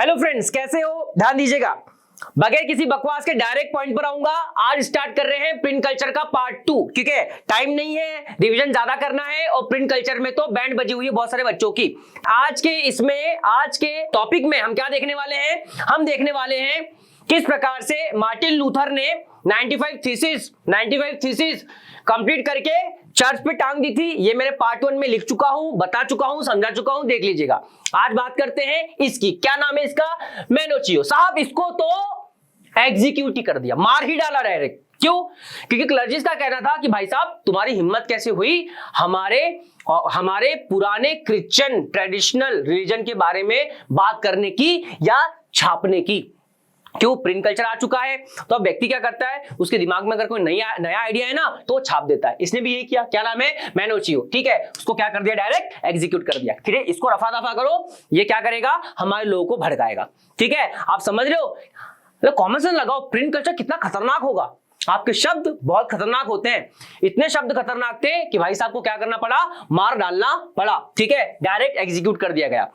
Hello friends, कैसे हो? ध्यान दीजिएगा, बगैर किसी बकवास के डायरेक्ट पॉइंट पर आऊंगा। आज स्टार्ट कर रहे हैं प्रिंट कल्चर का पार्ट 2, क्योंकि टाइम नहीं है, रिवीजन ज्यादा करना है और प्रिंट कल्चर में तो बैंड बजी हुई है बहुत सारे बच्चों की। आज के टॉपिक में हम क्या देखने वाले हैं? हम देखने वाले हैं किस प्रकार से मार्टिन लूथर ने 95 थीसिस कंप्लीट करके चर्च पे टांग दी थी। ये मेरे पार्ट 1 में लिख चुका हूं, बता चुका हूं, समझा चुका हूं, देख लीजिएगा। आज बात करते हैं इसकी, क्या नाम है इसका? मेनोचियो। साहब इसको तो एग्जीक्यूट ही कर दिया, मार ही डाला डायरेक्ट। क्यों? क्योंकि क्लर्जिस्ट का कहना था कि भाई साहब तुम्हारी हिम्मत कैसे हुई हमारे पुराने क्रिश्चियन ट्रेडिशनल रिलीजन के बारे में बात करने की या छापने की। क्यों? प्रिंट कल्चर आ चुका है, तो अब व्यक्ति क्या करता है, उसके दिमाग में अगर कोई नया आइडिया है ना तो छाप देता है। इसने भी यही किया। क्या नाम है? मेनोचियो। ठीक है, उसको क्या कर दिया? डायरेक्ट एग्जीक्यूट कर दिया। ठीक है, इसको रफा दफा करो, ये क्या करेगा? हमारे लोगों को भड़काएगा। ठीक है, आप समझ रहे हो? कॉमन सेंस लगाओ, प्रिंट कल्चर कितना खतरनाक होगा। आपके शब्द बहुत खतरनाक होते हैं, इतने शब्द खतरनाक थे कि भाई साहब को क्या करना पड़ा? मार डालना पड़ा। ठीक है, डायरेक्ट एग्जीक्यूट कर दिया गया।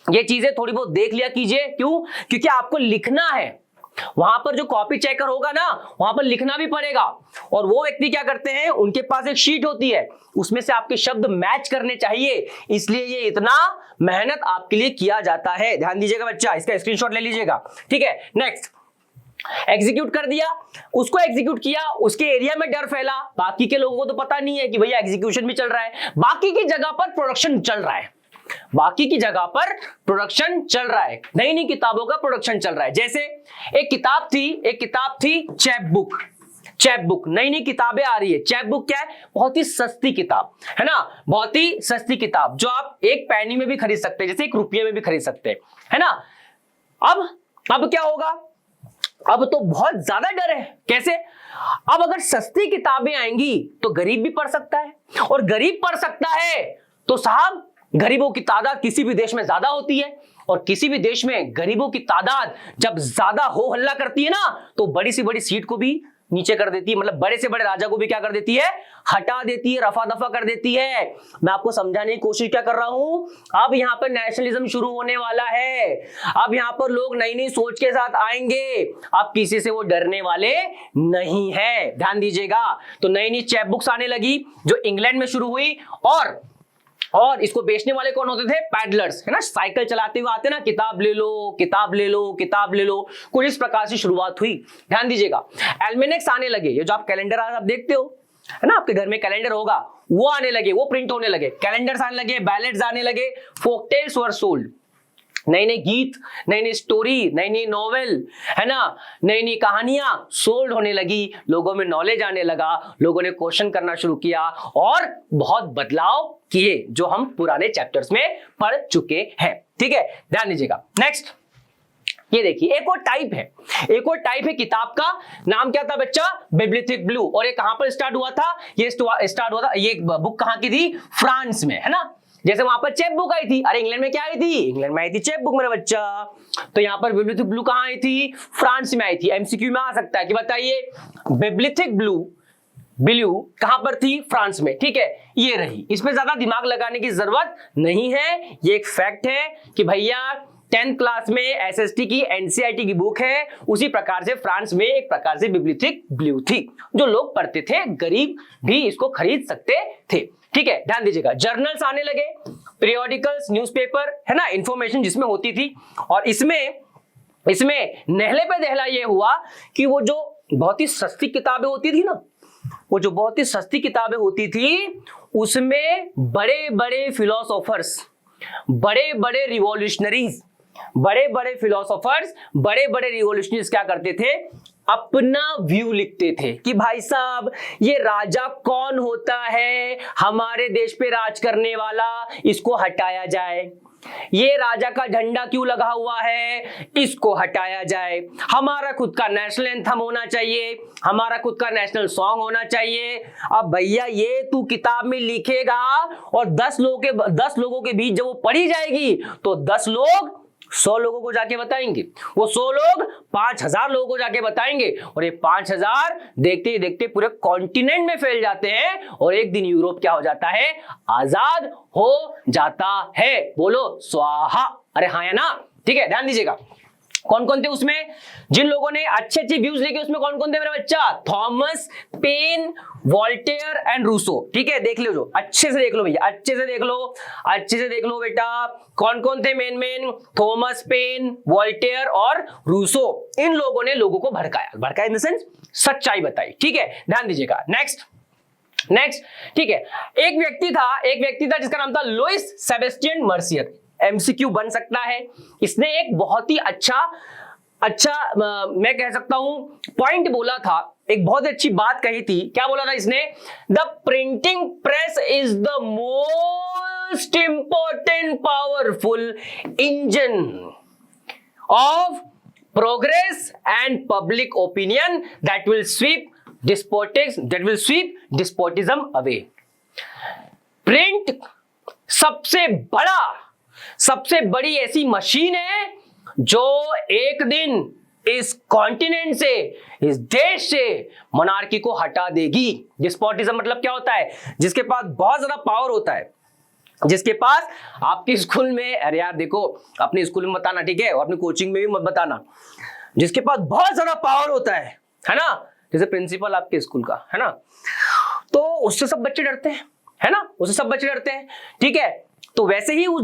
ये चीजें थोड़ी बहुत देख लिया कीजिए। क्यों? क्योंकि आपको लिखना है, वहां पर जो कॉपी चेकर होगा ना, वहां पर लिखना भी पड़ेगा। और वो व्यक्ति क्या करते हैं, उनके पास एक शीट होती है, उसमें से आपके शब्द मैच करने चाहिए, इसलिए ये इतना मेहनत आपके लिए किया जाता है। ध्यान दीजिएगा बच्चा, इसका स्क्रीनशॉट ले लीजिएगा। ठीक है, नेक्स्ट, एग्जीक्यूट कर दिया, उसको एग्जीक्यूट किया, उसके एरिया में डर फैला, बाकी के लोगों को तो पता नहीं है कि भैया एग्जीक्यूशन भी चल रहा है, बाकी की जगह पर प्रोडक्शन चल रहा है, बाकी की जगह पर प्रोडक्शन चल रहा है, नई नई किताबों का प्रोडक्शन चल रहा है। जैसे एक किताब थी चैप बुक, नई नई किताबें आ रही है। चैप बुक क्या है? बहुत ही सस्ती किताब है ना, बहुत ही सस्ती किताब जो आप एक पैनी में भी खरीद सकते हैं, जैसे 1 रुपये में भी खरीद सकते हैं, है ना। अब क्या होगा? अब तो बहुत ज्यादा डर है। कैसे? अब अगर सस्ती किताबें आएंगी तो गरीब भी पढ़ सकता है, और गरीब पढ़ सकता है तो साहब गरीबों की तादाद किसी भी देश में ज्यादा होती है, और किसी भी देश में गरीबों की तादाद जब ज्यादा हो हल्ला करती है ना, तो बड़ी से बड़ी सीट को भी नीचे कर देती है, मतलब बड़े से बड़े राजा को भी क्या कर देती है? हटा देती है, रफा दफा कर देती है। मैं आपको समझाने की कोशिश क्या कर रहा हूं, अब यहां पर नेशनलिज्म शुरू होने वाला है, अब यहां पर लोग नई नई सोच के साथ आएंगे, अब किसी से वो डरने वाले नहीं है। ध्यान दीजिएगा, तो नई नई चैप बुक्स आने लगी जो इंग्लैंड में शुरू हुई, और इसको बेचने वाले कौन होते थे? पैडलर्स, है ना, साइकिल चलाते हुए आते ना, किताब ले लो, किताब ले लो, किताब ले लो, कुछ इस प्रकार से शुरुआत हुई। ध्यान दीजिएगा, एल्मेनेक्स आने लगे, ये जो आप कैलेंडर आप देखते हो, है ना, आपके घर में कैलेंडर होगा, वो आने लगे, वो प्रिंट होने लगे, कैलेंडर्स आने लगे, बैलेट्स आने लगे, फोकटेल्स वर सोल्ड, नई नई गीत, नई नई स्टोरी, नई नई नॉवेल, है ना, नई नई कहानियां सोल्ड होने लगी, लोगों में नॉलेज आने लगा, लोगों ने क्वेश्चन करना शुरू किया और बहुत बदलाव किए जो हम पुराने चैप्टर्स में पढ़ चुके हैं। ठीक है, ध्यान दीजिएगा। नेक्स्ट, ये देखिए एक और टाइप है किताब का। नाम क्या था बच्चा? बिब्लियोथेक ब्लू। और ये कहां पर स्टार्ट हुआ था? ये स्टार्ट हुआ था, ये बुक कहां की थी? फ्रांस में, है ना। जैसे वहां पर चैप बुक आई थी, अरे इंग्लैंड में क्या आई थी? इंग्लैंड में आई थी चैप बुक मेरा बच्चा। तो यहां पर बिब्लियोथेक ब्लू कहां आई थी? फ्रांस में आई थी। एमसीक्यू में आ सकता है कि बताइए बिब्लियोथेक ब्लू कहां पर थी? फ्रांस में। ठीक है, ये रही, इसमें ज्यादा दिमाग लगाने की जरूरत नहीं है, ये एक फैक्ट है कि भैया 10th क्लास में एसएसटी की एनसीईआरटी की बुक है, उसी प्रकार से फ्रांस में एक प्रकार से बिब्लियोथेक ब्लू थी, जो लोग पढ़ते थे, गरीब भी इसको खरीद सकते थे। ठीक है, ध्यान दीजिएगा। जर्नल्स आने लगे, पीरियोडिकल्स, न्यूज़पेपर, है ना, इंफॉर्मेशन जिसमें होती थी। और इसमें नहले पे दहला ये हुआ कि वो जो बहुत ही सस्ती किताबें होती थी ना, उसमें बड़े बड़े फिलोसोफर्स, बड़े बड़े रिवॉल्यूशनरीज, बड़े बड़े रिवॉल्यूशनरीज क्या करते थे? अपना व्यू लिखते थे कि भाई साहब ये राजा कौन होता है हमारे देश पे राज करने वाला, इसको हटाया जाए। ये राजा का झंडा क्यों लगा हुआ है, इसको हटाया जाए। हमारा खुद का नेशनल एंथम होना चाहिए, हमारा खुद का नेशनल सॉन्ग होना चाहिए। अब भैया ये तू किताब में लिखेगा और 10 लोगों के बीच जब वो पढ़ी जाएगी तो 10 लोग 100 लोगों को जाके बताएंगे, वो 100 लोग 5000 लोगों को जाके बताएंगे, और ये 5000 देखते ही देखते पूरे कॉन्टिनेंट में फैल जाते हैं, और एक दिन यूरोप क्या हो जाता है? आजाद हो जाता है। बोलो स्वाहा। अरे हाँ या ना? ठीक है, ध्यान दीजिएगा कौन कौन थे उसमें, जिन लोगों ने अच्छे अच्छे व्यूज लिखे उसमें कौन कौन थे मेरा बच्चा, Thomas Paine, Voltaire and Rousseau. ठीक है, देख लो, जो अच्छे से देख लो भैया, अच्छे से देख लो, अच्छे से देख लो बेटा, कौन कौन थे मेन, थॉमस पेन, वॉल्टेयर और रूसो। इन लोगों ने लोगों को भड़काया इन द सेंस सच्चाई बताई। ठीक है, ध्यान दीजिएगा। नेक्स्ट, ठीक है, एक व्यक्ति था जिसका नाम था लुइस सेबेस्टियन मर्सियर। एमसीक्यू बन सकता है। इसने एक बहुत ही अच्छा मैं कह सकता हूं पॉइंट बोला था, एक बहुत अच्छी बात कही थी। क्या बोला था इसने, the printing press is the most important powerful engine of progress and public opinion that will sweep despotism away. Print सबसे बड़ी ऐसी मशीन है जो एक दिन इस कॉन्टिनेंट से, इस देश से मोनार्की को हटा देगी। डिस्पोटिज्म मतलब क्या होता है, जिसके पास बहुत ज्यादा पावर होता है, जिसके पास आपके स्कूल में, अरे यार देखो अपने स्कूल में बताना, ठीक है, और अपनी कोचिंग में भी मत बताना, जिसके पास बहुत ज्यादा पावर होता है ना, जैसे प्रिंसिपल आपके स्कूल का है ना, तो उससे सब बच्चे डरते हैं, है ना, उससे सब बच्चे डरते हैं। ठीक है, तो वैसे ही उस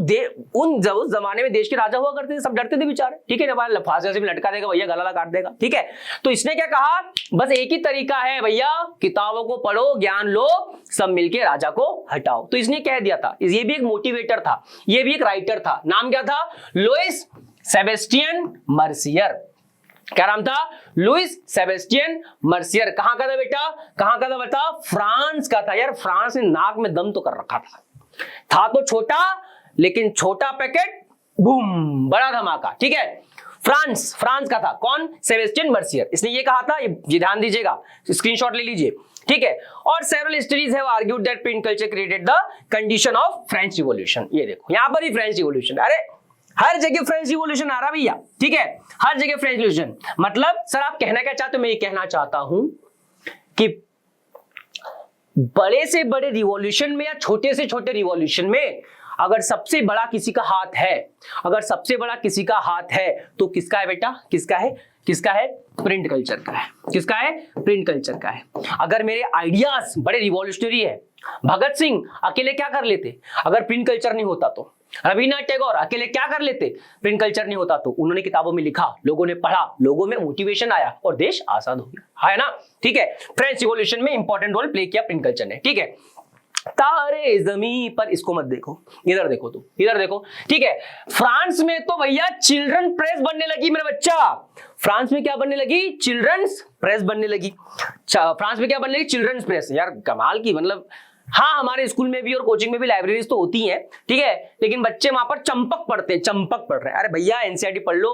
जमाने में देश के राजा हुआ करते थे, सब डरते थे बेचारे। ठीक है, जब फांसी से भी लटका देगा भैया, गला काट देगा। ठीक है, तो इसने क्या कहा, बस एक ही तरीका है भैया, किताबों को पढ़ो, ज्ञान लो, सब मिलके राजा को हटाओ। तो इसने कह दिया था, ये भी एक मोटिवेटर था, ये भी एक राइटर था। नाम क्या था, लुइस सेबेस्टियन मर्सियर। क्या नाम था, लुइस सेबेस्टियन मर्सियर। कहां का था बेटा, कहां का था बता, फ्रांस का था। यार फ्रांस ने नाक में दम तो कर रखा था तो छोटा, लेकिन छोटा पैकेट बूम, बड़ा धमाका। ठीक है, फ्रांस का था। कौन, सेबेस्टियन मर्सियर। इसने ये कहा था, ये ध्यान दीजिएगा, स्क्रीनशॉट ले लीजिए। ठीक है, और several histories have argued that print culture created the condition of French revolution. ये देखो यहां पर ही फ्रेंच रिवॉल्यूशन, अरे हर जगह फ्रेंच रिवॉल्यूशन आ रहा भैया। ठीक है, हर जगह फ्रेंच रिवॉल्यूशन। मतलब सर आप कहना क्या चाहते हो, मैं ये कहना चाहता हूं कि बड़े से बड़े रिवॉल्यूशन में या छोटे से छोटे रिवॉल्यूशन में अगर सबसे बड़ा किसी का हाथ है, तो किसका है बेटा, किसका है, प्रिंट कल्चर का है। किसका है, प्रिंट कल्चर का है। अगर मेरे आइडियाज बड़े रिवॉल्यूशनरी है, भगत सिंह अकेले क्या कर लेते अगर प्रिंट कल्चर नहीं होता तो, रविन्द्रनाथ टैगोर अकेले क्या कर लेते, प्रिंट कल्चर नहीं होता तो। उन्होंने किताबों में लिखा, लोगों ने पढ़ा, लोगों में मोटिवेशन आया और देश आजाद हो गया, है ना। ठीक है, फ्रेंच रिवॉल्यूशन में इंपॉर्टेंट रोल प्ले किया प्रिंट कल्चर ने। ठीक है, तारे जमी पर, इसको मत देखो, इधर देखो, तो इधर देखो। ठीक है, फ्रांस में तो भैया चिल्ड्रन प्रेस बनने लगी मेरा बच्चा। फ्रांस में क्या बनने लगी, चिल्ड्रंस प्रेस बनने लगी। फ्रांस में क्या बनने लगी, चिल्ड्रंस प्रेस। यार कमाल की, मतलब हाँ हमारे स्कूल में भी और कोचिंग में भी लाइब्रेरीज तो होती हैं, ठीक है, लेकिन बच्चे वहां पर चंपक पढ़ रहे हैं। अरे भैया एनसीईआरटी पढ़ लो,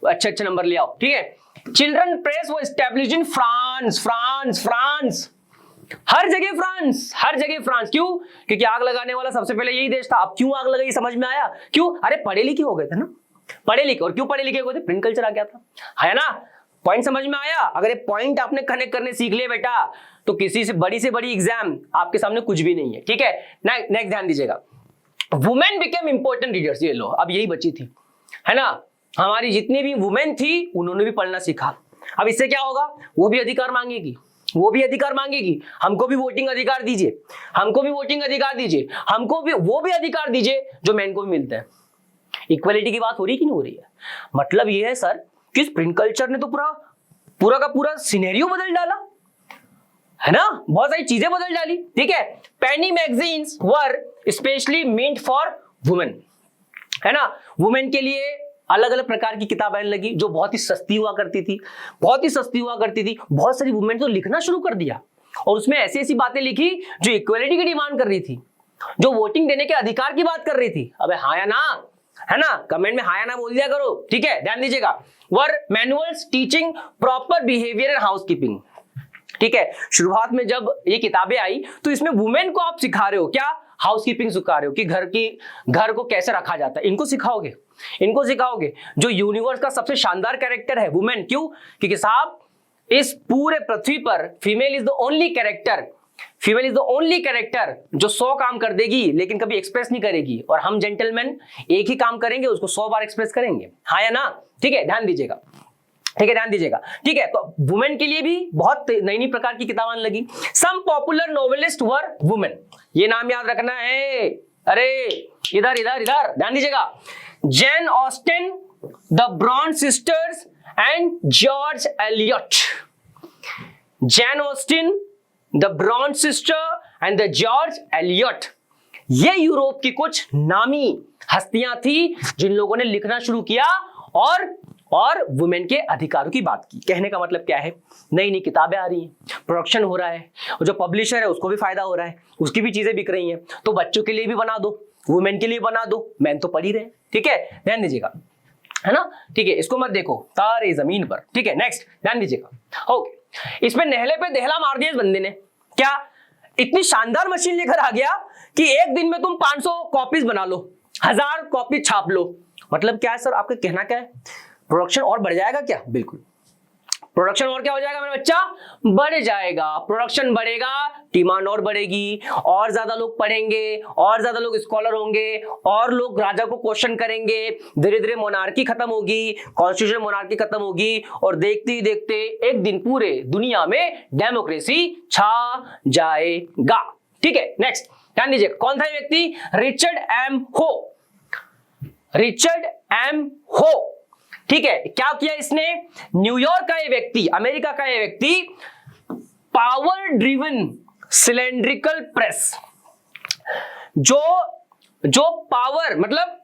अच्छे नंबर ले आओ। ठीक है, चिल्ड्रन प्रेस वो एस्टैब्लिश्ड इन फ्रांस। हर जगह फ्रांस। क्यों, क्योंकि आग लगाने वाला सबसे पहले यही देश था। अब क्यों आग लगाई समझ में आया, क्यों, अरे पढ़े लिखे हो गए थे ना, और क्यों पढ़े लिखे हो गए थे, प्रिंट कल्चर आ गया था, है ना। पॉइंट समझ में आया। अगर ये पॉइंट आपने कनेक्ट करने सीख लिए बेटा, तो किसी से बड़ी एग्जाम आपके सामने कुछ भी नहीं है। ठीक है, नेक्स्ट ध्यान दीजिएगा, वुमेन बिकेम इंपॉर्टेंट रीडर्स। ये लो, अब यही बची थी, है ना, हमारी जितनी भी वुमेन थी उन्होंने भी पढ़ना सीखा। अब इससे क्या होगा, वो भी अधिकार मांगेगी, हमको भी वोटिंग अधिकार दीजिए, हमको भी वो भी अधिकार दीजिए जो मैन को भी मिलता है। इक्वालिटी की बात हो रही कि नहीं हो रही है। मतलब ये है सर कि प्रिंट कल्चर ने तो पूरा का पूरा सिनेरियो बदल डाला, है ना, बहुत सारी चीजें बदल डाली। ठीक है, penny magazines were specially meant for women, है ना, वुमेन के लिए अलग अलग प्रकार की किताबें लगी जो बहुत ही सस्ती हुआ करती थी। बहुत सारी वुमेन तो लिखना शुरू कर दिया और उसमें ऐसी बातें लिखी जो इक्वालिटी की डिमांड कर रही थी, जो वोटिंग देने के अधिकार की बात कर रही थी। अबे हाँ या ना, है ना, कमेंट में हाँ या ना बोल दिया करो। ठीक है, ध्यान दीजिएगा, were manuals teaching proper behaviour and housekeeping. ठीक है, शुरुआत में जब ये किताबें आई तो इसमें वुमेन को आप सिखा रहे हो क्या, हाउसकीपिंग सिखा रहे हो कि घर को कैसे रखा जाता है, इनको सिखाओगे। जो यूनिवर्स का सबसे शानदार कैरेक्टर है वुमेन। क्यों, क्योंकि साहब इस पूरे पृथ्वी पर female is the only character female is the only character जो 100 काम कर देगी लेकिन कभी एक्सप्रेस नहीं करेगी, और हम जेंटलमैन एक ही काम करेंगे उसको 100 बार एक्सप्रेस करेंगे, हाँ या ना? ठीक है, ध्यान दीजिएगा, ठीक है, ध्यान दीजिएगा, ठीक है। तो वुमेन के लिए भी बहुत नई नई प्रकार की किताबें लगी। Some popular novelist were women, ये नाम याद रखना है। अरे इधर इधर इधर ध्यान दीजिएगा, Jane Austen, the Bronte sisters and George Eliot. Jane Austen, the Bronte sister and the George Eliot, ये यूरोप की कुछ नामी हस्तियां थी जिन लोगों ने लिखना शुरू किया और वुमेन के अधिकारों की बात की। कहने का मतलब क्या है, नई नई किताबें आ रही हैं, प्रोडक्शन हो रहा है, और जो पब्लिशर है उसको भी फायदा हो रहा है, उसकी भी चीजें बिक रही हैं, तो बच्चों के लिए भी बना दो, वुमेन के लिए बना दो, मैन तो पढ़ ही रहे। ठीक है, ध्यान दीजिएगा, है ना? ठीक है, इसको मत देखो तारे जमीन पर। ठीक है, नेक्स्ट ध्यान दीजिएगा। ओके, इसमें नहले पे दहला मार दिया इस बंदे ने। क्या इतनी शानदार मशीन लेकर आ गया कि एक दिन में तुम 500 कॉपीज बना लो, 1000 कॉपी छाप लो। मतलब क्या है सर, आपका कहना क्या है? प्रोडक्शन और बढ़ जाएगा क्या? बिल्कुल, प्रोडक्शन और क्या हो जाएगा मेरा बच्चा? बढ़ जाएगा। प्रोडक्शन बढ़ेगा, डिमांड और बढ़ेगी, और ज्यादा लोग पढ़ेंगे, और ज्यादा लोग स्कॉलर होंगे, और लोग राजा को क्वेश्चन करेंगे, धीरे धीरे मोनार्की खत्म होगी, कॉन्स्टिट्यूशन मोनार्की खत्म होगी, और देखते ही देखते एक दिन पूरे दुनिया में डेमोक्रेसी छा जाएगा। ठीक है, नेक्स्ट ध्यान दीजिए, कौन था ये व्यक्ति? रिचर्ड एम हो। रिचर्ड एम हो, ठीक है। क्या किया इसने? न्यूयॉर्क का ये व्यक्ति, अमेरिका का ये व्यक्ति, पावर ड्रिवन सिलेंड्रिकल प्रेस, जो पावर मतलब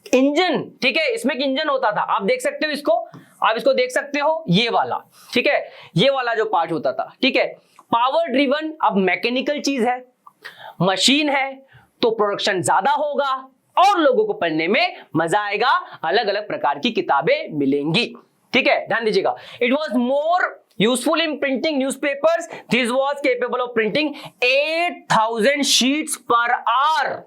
इंजन, ठीक है, इसमें इंजन होता था, आप देख सकते हो इसको, आप इसको देख सकते हो, ये वाला, ठीक है, ये वाला जो पार्ट होता था, ठीक है, पावर ड्रिवन। अब मैकेनिकल चीज है, मशीन है, तो प्रोडक्शन ज्यादा होगा और लोगों को पढ़ने में मजा आएगा, अलग अलग प्रकार की किताबें मिलेंगी। ठीक है, ध्यान दीजिएगा। It was more useful in printing newspapers, this was capable of printing 8000 sheets per hour.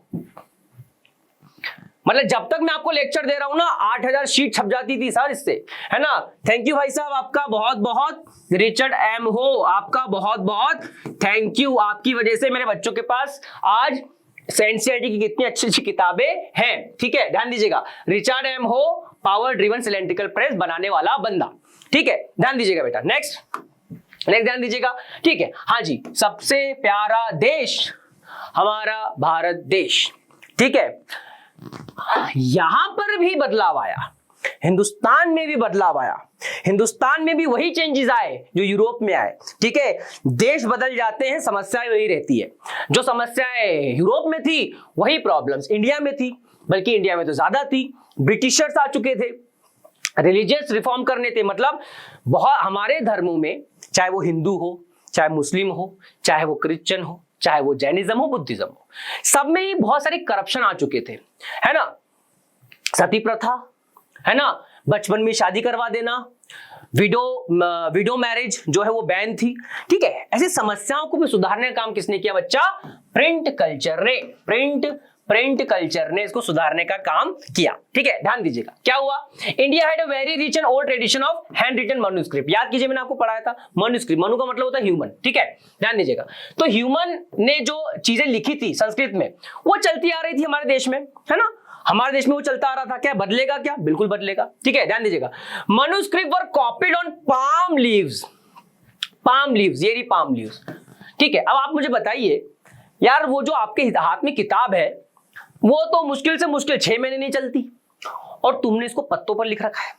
मतलब जब तक मैं आपको लेक्चर दे रहा हूं ना, 8000 शीट छप जाती थी सर इससे, है ना? थैंक यू भाई साहब, आपका बहुत बहुत, रिचर्ड एम हो, आपका बहुत बहुत थैंक यू। आपकी वजह से मेरे बच्चों के पास आज एनसीईआरटी की कितनी अच्छी अच्छी किताबें हैं। ठीक है, ध्यान दीजिएगा, रिचर्ड एम हो, पावर ड्रिवन सिलेंड्रिकल प्रेस बनाने वाला बंदा। ठीक है, ध्यान दीजिएगा बेटा। नेक्स्ट ध्यान दीजिएगा। ठीक है, हाँ जी, सबसे प्यारा देश हमारा भारत देश। ठीक है, यहां पर भी बदलाव आया, हिंदुस्तान में भी बदलाव आया, हिंदुस्तान में भी वही चेंजेस आए जो यूरोप में आए। ठीक है, देश बदल जाते हैं, समस्याएं वही रहती है। जो समस्याएं यूरोप में थी वही प्रॉब्लम्स इंडिया में थी, बल्कि इंडिया में तो ज्यादा थी। ब्रिटिशर्स आ चुके थे, रिलीजियस रिफॉर्म करने थे, मतलब बहुत हमारे धर्मों में, चाहे वो हिंदू हो, चाहे मुस्लिम हो, चाहे वो क्रिश्चियन हो, चाहे वो जैनिज्म हो, बुद्धिज्म हो, सब में ही बहुत सारे करप्शन आ चुके थे, है ना? सती प्रथा, है ना, बचपन में शादी करवा देना, विडो मैरिज जो है वो बैन थी। ठीक है, ऐसी समस्याओं को भी सुधारने का काम किसने किया बच्चा? प्रिंट कल्चर ने, प्रिंट कल्चर ने इसको सुधारने का काम किया। ठीक है, ध्यान दीजिएगा। क्या हुआ? India had a very rich and old tradition of hand written manuscript. याद कीजिए, मैंने आपको पढ़ाया था मैन्युस्क्रिप्ट, मनु का मतलब होता है ह्यूमन। ठीक है, ध्यान दीजिएगा। तो ह्यूमन ने जो चीजें लिखी थी संस्कृत में, वो चलती आ रही थी हमारे देश में, है ना? हमारे देश में वो चलता आ रहा था। क्या बदलेगा? क्या बिल्कुल बदलेगा। ठीक है, ध्यान दीजिएगा। Manuscript were copied on palm leaves, ये रही पाम लीव्स। ठीक है, अब आप मुझे बताइए यार, वो जो आपके हाथ में किताब है वो तो मुश्किल से मुश्किल 6 महीने नहीं चलती, और तुमने इसको पत्तों पर लिख रखा है,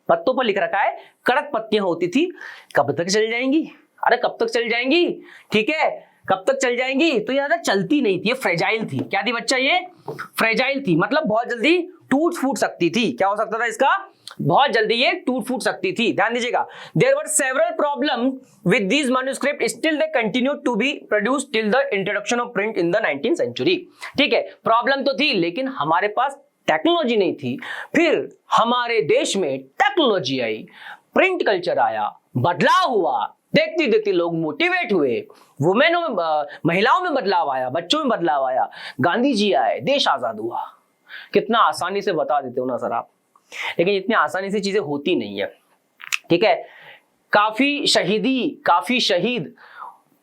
पत्तों पर लिख रखा है, कड़क पत्तियां होती थी, कब तक चल जाएंगी? अरे कब तक चल जाएंगी? ठीक है, कब तक चल जाएंगी? तो यार चलती नहीं थी, ये फ्रेजाइल थी। क्या थी बच्चा? ये फ्रेजाइल थी, मतलब बहुत जल्दी टूट फूट सकती थी। क्या हो सकता था इसका? बहुत जल्दी ये टूट फूट सकती थी। ध्यान दीजिएगा। There were several problem with these manuscript, still they continued to be produced till the introduction of print in the 19th century. ठीक है, प्रॉब्लम तो थी, लेकिन हमारे पास टेक्नोलॉजी नहीं थी। फिर हमारे देश में टेक्नोलॉजी आई, प्रिंट कल्चर आया, बदलाव हुआ, देखते देखते लोग मोटिवेट हुए, वुमेनों में, महिलाओं में बदलाव आया, बच्चों में बदलाव आया, गांधी जी आए, देश आजाद हुआ। कितना आसानी से बता देते हो ना सर आप, लेकिन इतनी आसानी से चीजें होती नहीं है। ठीक है, काफी शहीद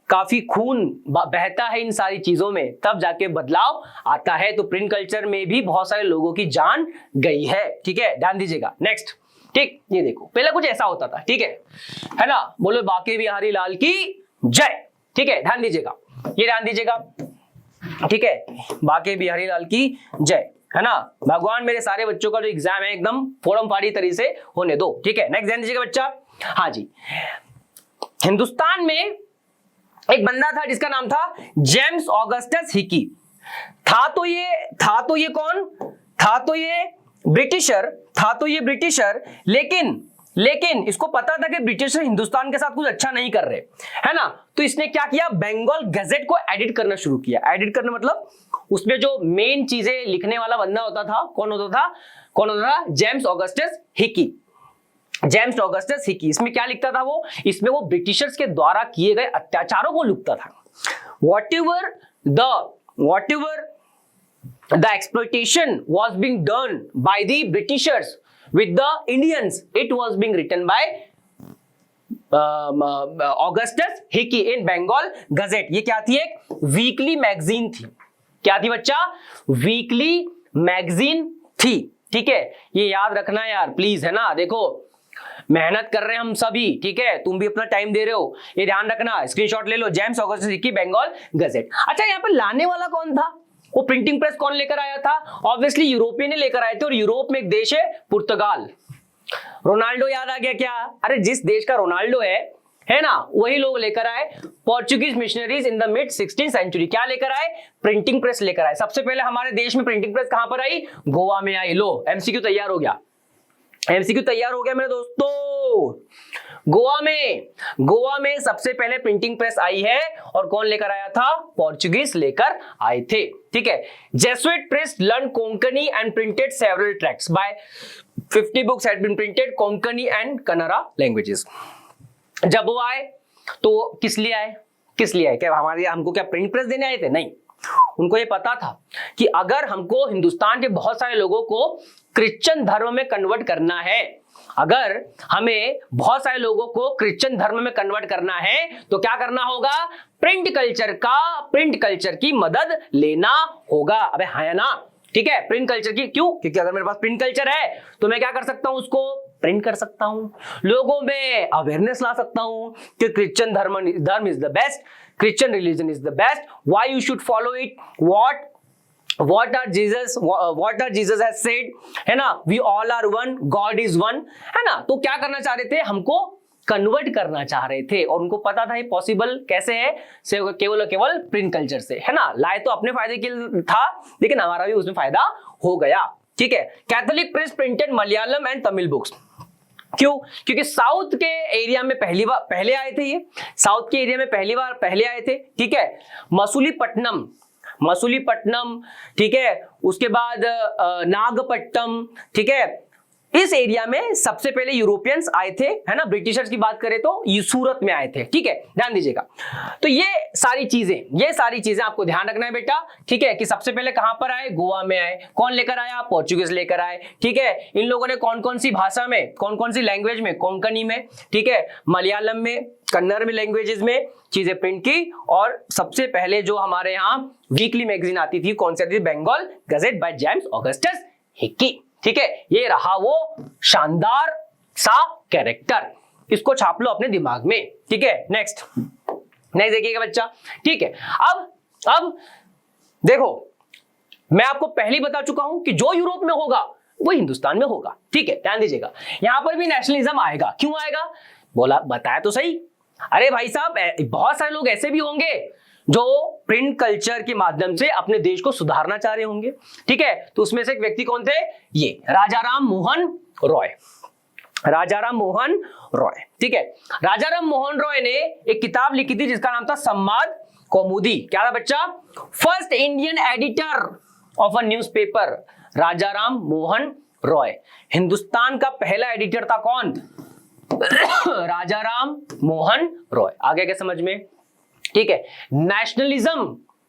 काफी खून बहता है इन सारी चीजों में, तब जाके बदलाव आता है। तो प्रिंट कल्चर में भी बहुत सारे लोगों की जान गई है, ठीक है, ध्यान दीजिएगा। नेक्स्ट, ठीक, ये देखो पहले कुछ ऐसा होता था, ठीक है ना, बोलो बांके बिहारी लाल की जय, ठीक है, ध्यान दीजिएगा, ये ध्यान दीजिएगा, ठीक है, बांके बिहारी लाल की जय, है ना। भगवान मेरे सारे बच्चों का जो एग्जाम है एकदम फोड़म फाड़ी तरीके से होने दो, ठीक है। नेक्स्ट ध्यान दीजिएगा बच्चा। हाँ जी, हिंदुस्तान में एक बंदा था जिसका नाम था जेम्स ऑगस्टस हिकी। था तो ये कौन था? तो ये ब्रिटिशर, लेकिन इसको पता था कि ब्रिटिशर हिंदुस्तान के साथ कुछ अच्छा नहीं कर रहे, है ना। तो इसने क्या किया, बंगाल गजट को एडिट करना शुरू किया। एडिट करना मतलब उसमें जो मेन चीजें लिखने वाला बंदा होता था, कौन होता था? James Augustus Hicky. इसमें क्या लिखता था वो? इसमें वो ब्रिटिशर्स के द्वारा किए गए अत्याचारों को लिखता था। Whatever the exploitation was being done by the Britishers with the Indians, it was being written by Augustus Hicky in Bengal Gazette. ये क्या थी? एक वीकली मैगजीन थी। क्या थी बच्चा? वीकली मैगजीन थी, ठीक है, ये याद रखना यार प्लीज, है ना। देखो मेहनत कर रहे हैं हम सभी, ठीक है, तुम भी अपना टाइम दे रहे हो, ये ध्यान रखना, स्क्रीनशॉट ले लो। James Augustus Hicky, Bengal Gazette. अच्छा, यहाँ पर लाने वाला कौन था? वो प्रिंटिंग प्रेस कौन लेकर आया था? ऑब्वियसली यूरोपियन ने लेकर आए थे, और यूरोप में एक देश है पुर्तगाल। रोनाल्डो याद आ गया क्या? अरे जिस देश का रोनाल्डो है ना, वही लोग लेकर आए Portuguese missionaries in the mid 16th century. क्या लेकर आए? प्रिंटिंग प्रेस लेकर आए। सबसे पहले हमारे देश में प्रिंटिंग प्रेस कहां पर आई? गोवा में आई। लो एमसीक्यू तैयार हो गया, मेरे दोस्तों। गोवा में सबसे पहले प्रिंटिंग प्रेस आई है, और कौन लेकर आया था? पोर्चुगीज लेकर आए थे, ठीक है। Jesuit press learn Konkani and printed several tracts by 50 books had been printed Konkani and Kannada languages. जब वो आए तो किस लिए आए? क्या हमको क्या प्रिंट प्रेस देने आए थे? नहीं, उनको ये पता था कि अगर हमको हिंदुस्तान के बहुत सारे लोगों को क्रिश्चियन धर्म में कन्वर्ट करना है, अगर हमें बहुत सारे लोगों को क्रिश्चियन धर्म में कन्वर्ट करना है, तो क्या करना होगा? प्रिंट कल्चर की मदद लेना होगा। अबे हाँ या ना? ठीक है, प्रिंट कल्चर की। क्यों? क्योंकि अगर मेरे पास प्रिंट कल्चर है तो मैं क्या कर सकता हूं? उसको प्रिंट कर सकता हूं, लोगों में अवेयरनेस ला सकता हूं कि क्रिश्चियन धर्म is the best, Christian religion is the best, why you should follow it, what are Jesus has said, है ना, we all are one, God is one, है ना। तो क्या करना चाह रहे थे? हमको कन्वर्ट करना चाह रहे थे, और उनको पता था ये पॉसिबल कैसे है? केवल प्रिंट कल्चर से, है ना। लाए तो अपने फायदे के लिए था, लेकिन हमारा भी उसमें फायदा हो गया, ठीक है। Catholic press printed Malayalam and Tamil books. क्यों? क्योंकि साउथ के एरिया में पहले आए थे, ये साउथ के एरिया में पहले आए थे, ठीक है। मसूलीपट्टनम, ठीक है, उसके बाद नागपट्टनम, ठीक है, इस एरिया में सबसे पहले यूरोपियंस आए थे, है ना। ब्रिटिशर्स की बात करें तो ये सूरत में आए थे, ठीक है, ध्यान दीजिएगा। तो ये सारी चीजें आपको ध्यान रखना है बेटा, ठीक है, कि सबसे पहले कहां पर आए? गोवा में आए। कौन लेकर आया? पोर्चुगीज लेकर आए, ठीक है। इन लोगों ने कौन कौन सी भाषा में, कौन कौन सी लैंग्वेज में? कोंकणी में, ठीक है, मलयालम में, कन्नड़ में, लैंग्वेजेस में चीजें प्रिंट की। और सबसे पहले जो हमारे यहाँ वीकली मैगजीन आती थी, कौन सी आती थी? Bengal gazette by James Augustus Hicky, ठीक है। ये रहा वो शानदार सा कैरेक्टर, इसको छाप लो अपने दिमाग में, ठीक है। नेक्स्ट देखिएगा बच्चा, ठीक है। अब देखो, मैं आपको पहले ही बता चुका हूं कि जो यूरोप में होगा वो हिंदुस्तान में होगा, ठीक है, ध्यान दीजिएगा। यहां पर भी नेशनलिज्म आएगा। क्यों आएगा? बोला, बताया तो सही। अरे भाई साहब, बहुत सारे लोग ऐसे भी होंगे जो प्रिंट कल्चर के माध्यम से अपने देश को सुधारना चाह रहे होंगे, ठीक है। तो उसमें से एक व्यक्ति कौन थे? ये राजाराम मोहन रॉय, ठीक है। राजाराम मोहन रॉय ने एक किताब लिखी थी जिसका नाम था संवाद कौमुदी। क्या था बच्चा? First Indian editor of a newspaper, Rajaram Mohan Roy. Hindustan का पहला एडिटर था कौन? राजाराम मोहन रॉय। आगे क्या समझ में? ठीक है। नेशनलिज्म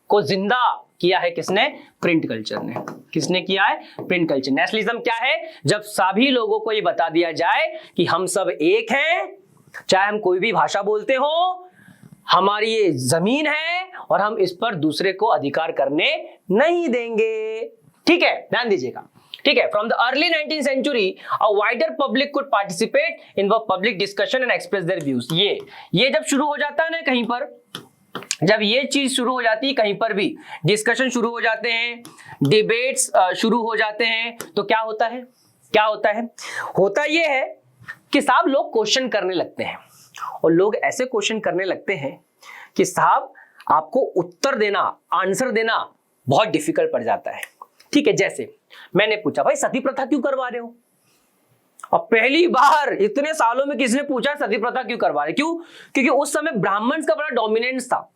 को जिंदा किया है किसने? प्रिंट कल्चर ने। किसने किया है? Print culture. नेशनलिज्म क्या है? जब सभी लोगों को ये बता दिया जाए कि हम सब एक हैं, चाहे हम कोई भी भाषा बोलते हो, हमारी ये जमीन है और हम इस पर दूसरे को अधिकार करने नहीं देंगे। ठीक है, ध्यान दीजिएगा। ठीक है, from the early 19th century a wider public could participate in the public discussion and express their views. ये जब शुरू हो जाता है ना, कहीं पर जब ये चीज शुरू हो जाती है, कहीं पर भी डिस्कशन शुरू हो जाते हैं, डिबेट्स शुरू हो जाते हैं, तो क्या होता है, क्या होता है, होता ये है कि साहब लोग क्वेश्चन करने लगते हैं, और लोग ऐसे क्वेश्चन करने लगते हैं कि साहब आपको उत्तर देना, आंसर देना बहुत डिफिकल्ट पड़ जाता है। ठीक है, जैसे मैंने पूछा भाई सती प्रथा क्यों करवा रहे हो, और पहली बार इतने सालों में किसने पूछा सती प्रथा क्यों करवा रहे, क्यों? क्योंकि उस समय ब्राह्मण्स का बड़ा डोमिनेंस था।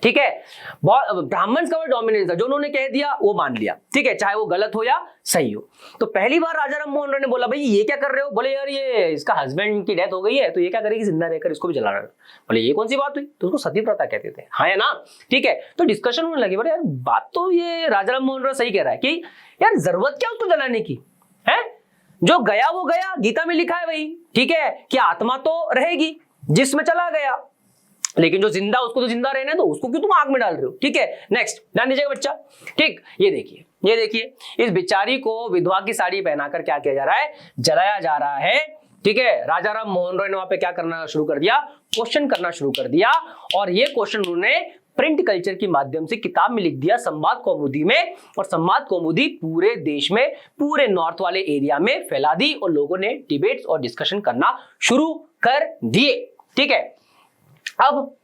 ठीक है, ब्राह्मण्स का बड़ा डोमिनेंस था, जो उन्होंने कह दिया वो मान लिया। ठीक है, चाहे वो गलत हो या सही हो। तो पहली बार राजा राम मोहन राय ने बोला भाई ये क्या कर रहे हो? बोले यार ये इसका हस्बैंड की डेथ हो गई है, तो ये क्या करेगी, जिंदा रहकर इसको भी जला रहा है। बोले ये कौन सी बात हुई? तो उसको सती प्रथा कहते थे, हाँ है ना। ठीक है, तो डिस्कशन होने लगी, बोले यार बात तो ये राजा राम मोहन राय सही कह रहा है कि यार जरूरत क्या उसको जलाने की है, जो गया वो गया, गीता में लिखा है वही। ठीक है, कि आत्मा तो रहेगी जिसमें चला गया, लेकिन जो जिंदा उसको तो जिंदा रहने दो, उसको क्यों तुम आग में डाल रहे हो। ठीक है, नेक्स्ट ध्यान दीजिएगा बच्चा। ठीक, ये देखिए, ये देखिए, इस बेचारी को विधवा की साड़ी पहनाकर क्या किया जा रहा है, जलाया जा रहा है। ठीक है, राजा राम मोहन राय ने वहां पे क्या करना शुरू कर दिया, क्वेश्चन करना शुरू कर दिया, और ये क्वेश्चन उन्होंने प्रिंट कल्चर के माध्यम से किताब में लिख दिया, संवाद कौमुदी में, और संवाद कौमुदी पूरे देश में, पूरे नॉर्थ वाले एरिया में फैला दी, और लोगों ने डिबेट्स और डिस्कशन करना शुरू कर दिए। ठीक है, अब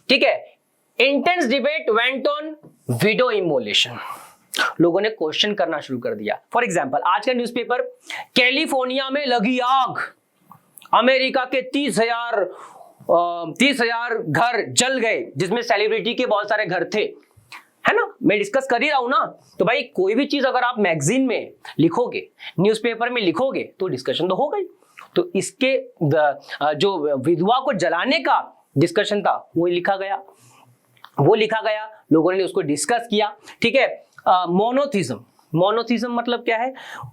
ठीक है, intense debate went on window immolation. लोगों ने क्वेश्चन करना शुरू कर दिया। फॉर एग्जांपल आज का न्यूज़पेपर, कैलिफोर्निया में लगी आग, अमेरिका के 30,000 घर जल गए, जिसमें सेलिब्रिटी के बहुत सारे घर थे, है ना। मैं डिस्कस कर ही रहा हूं ना, तो भाई कोई भी चीज अगर आप मैगजीन में लिखोगे, न्यूज़पेपर में लिखोगे, तो डिस्कशन तो हो गई। तो इसके जो विधवा को जलाने का डिस्कशन था वो लिखा गया, लोगों ने उसको डिस्कस किया। ठीक है, मोनोथिज्म मतलब क्या है?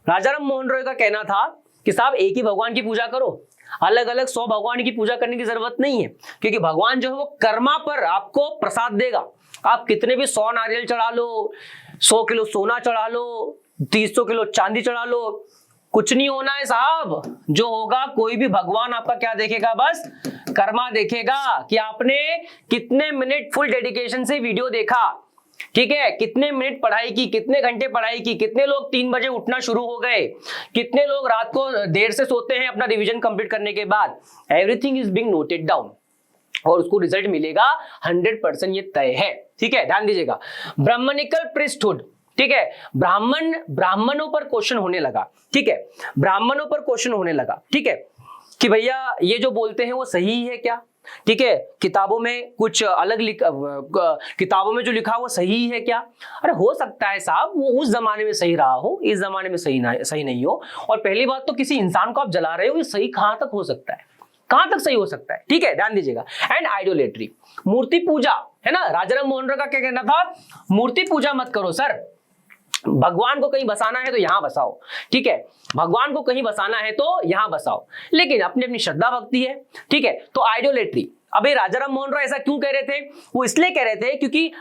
राजा राम मोहन राय का कहना था कि साहब एक ही भगवान की पूजा करो, अलग अलग 100 भगवान की पूजा करने की जरूरत नहीं है, क्योंकि भगवान जो है वो कर्मा पर आपको प्रसाद देगा। आप कितने भी 100 नारियल चढ़ा लो, 100 किलो सोना चढ़ा लो, 300 किलो चांदी चढ़ा लो, कुछ नहीं होना है साहब। जो होगा, कोई भी भगवान आपका क्या देखेगा, बस कर्मा देखेगा कि आपने कितने मिनट फुल डेडिकेशन से वीडियो देखा। ठीक है, कितने मिनट पढ़ाई की, कितने घंटे पढ़ाई की, कितने लोग 3 बजे उठना शुरू हो गए, कितने लोग रात को देर से सोते हैं अपना रिवीजन कंप्लीट करने के बाद। Everything is being noted down, और उसको रिजल्ट मिलेगा 100%, ये तय है। ठीक है, ध्यान दीजिएगा। ब्राह्मणिकल प्रीस्टहुड, ठीक है, ब्राह्मणों पर क्वेश्चन होने लगा। ठीक है, ब्राह्मणों पर क्वेश्चन होने लगा। ठीक है, कि भैया ये जो बोलते हैं वो सही है क्या? ठीक है, किताबों में कुछ अलग किताबों में जो लिखा वो सही है क्या? अरे हो सकता है साहब वो उस जमाने में सही रहा हो, इस जमाने में सही नहीं हो। और पहली बात तो किसी इंसान को आप जला रहे हो, ये सही कहां तक हो सकता है, कहां तक सही हो सकता है? ठीक है, ध्यान दीजिएगा। एंड आइडोलेट्री, मूर्ति पूजा, है ना। राजा राम मोहन राय का क्या कहना था, मूर्ति पूजा मत करो सर, भगवान को कहीं बसाना है तो यहां बसाओ। ठीक है, भगवान को कहीं बसाना है तो यहां बसाओ, लेकिन अपनी अपनी श्रद्धा भक्ति है। ठीक है, तो आइडोलेट्री। अबे राजा राम मोहन राय ऐसा क्यों कह रहे थे? वो इसलिए कह रहे थे क्योंकि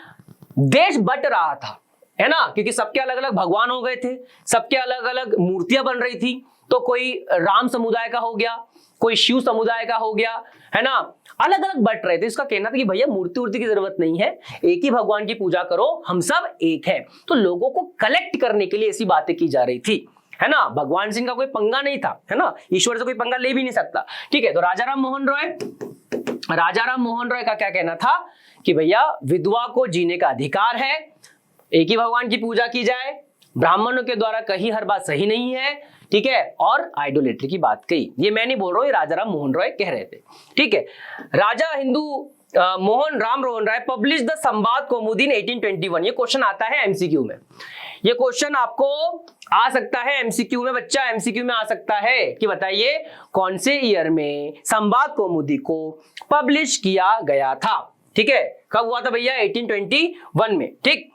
देश बट रहा था, है ना, क्योंकि सबके अलग अलग भगवान हो गए थे, सबके अलग अलग मूर्तियां बन रही थी। तो कोई राम समुदाय का हो गया, कोई शिव समुदाय का हो गया, है ना, अलग अलग बट रहे थे। इसका कहना था कि भैया मूर्ति की जरूरत नहीं है, एक ही भगवान की पूजा करो, हम सब एक हैं। तो लोगों को कलेक्ट करने के लिए ऐसी बातें की जा रही थी, है ना। भगवान सिंह का कोई पंगा नहीं था, है ना, ईश्वर से कोई पंगा ले भी नहीं सकता। ठीक है, तो राजा राम मोहन राय का क्या कहना था कि भैया विधवा को जीने का अधिकार है, एक ही भगवान की पूजा की जाए, ब्राह्मणों के द्वारा कहीं हर बात सही नहीं है। ठीक है, और आइडोलेट्री की बात कही, ये मैं नहीं बोल रहा हूं, ये राजा राम मोहन राय कह रहे थे। ठीक है, राजा हिंदू राम मोहन राय पब्लिश द संवाद कौमुदी इन 1821। ये क्वेश्चन आता है एमसीक्यू में, ये क्वेश्चन आपको आ सकता है एमसीक्यू में, बच्चा एमसीक्यू में आ सकता है कि बताइए कौन से ईयर में संवाद कौमुदी को पब्लिश किया गया था। ठीक है, कब हुआ था भैया? 1821 में। ठीक,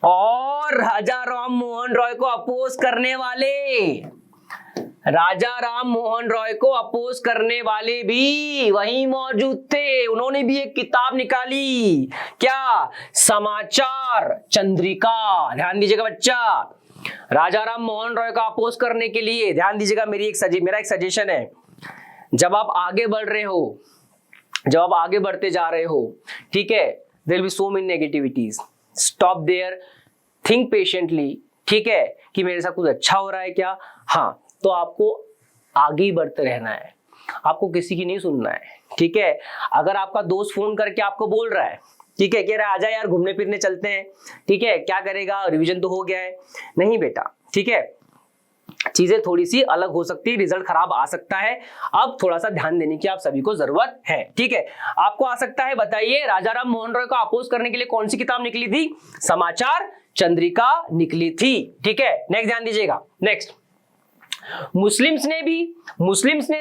और राजा राम मोहन राय को अपोज करने वाले राजा राम मोहन रॉय को अपोज करने वाले भी वहीं मौजूद थे, उन्होंने भी एक किताब निकाली, क्या? समाचार चंद्रिका। ध्यान दीजिएगा बच्चा, राजा राम मोहन रॉय का अपोज करने के लिए ध्यान दीजिएगा, मेरा एक सजेशन है, जब आप आगे बढ़ रहे हो, जब आप आगे बढ़ते जा रहे हो, ठीक है, there will be so many negativities, stop there, think patiently, ठीक है, कि मेरे साथ कुछ अच्छा हो रहा है क्या? हाँ, तो आपको आगे ही बढ़ते रहना है, आपको किसी की नहीं सुनना है, ठीक है। अगर आपका दोस्त फोन करके आपको बोल रहा है, ठीक है, कह रहा है आजा यार घूमने फिरने चलते हैं, ठीक है, क्या करेगा, रिवीजन तो हो गया है, नहीं बेटा, ठीक है, चीजें थोड़ी सी अलग हो सकती है, रिजल्ट खराब आ सकता है, अब थोड़ा सा ध्यान देने की आप सभी को जरूरत है, ठीक है। आपको आ सकता है, बताइए, राजा राम मोहन रॉय को अपोज करने के लिए कौन सी किताब निकली थी? समाचार चंद्रिका निकली थी, ठीक है। नेक्स्ट ध्यान दीजिएगा, नेक्स्ट, मुस्लिम्स ने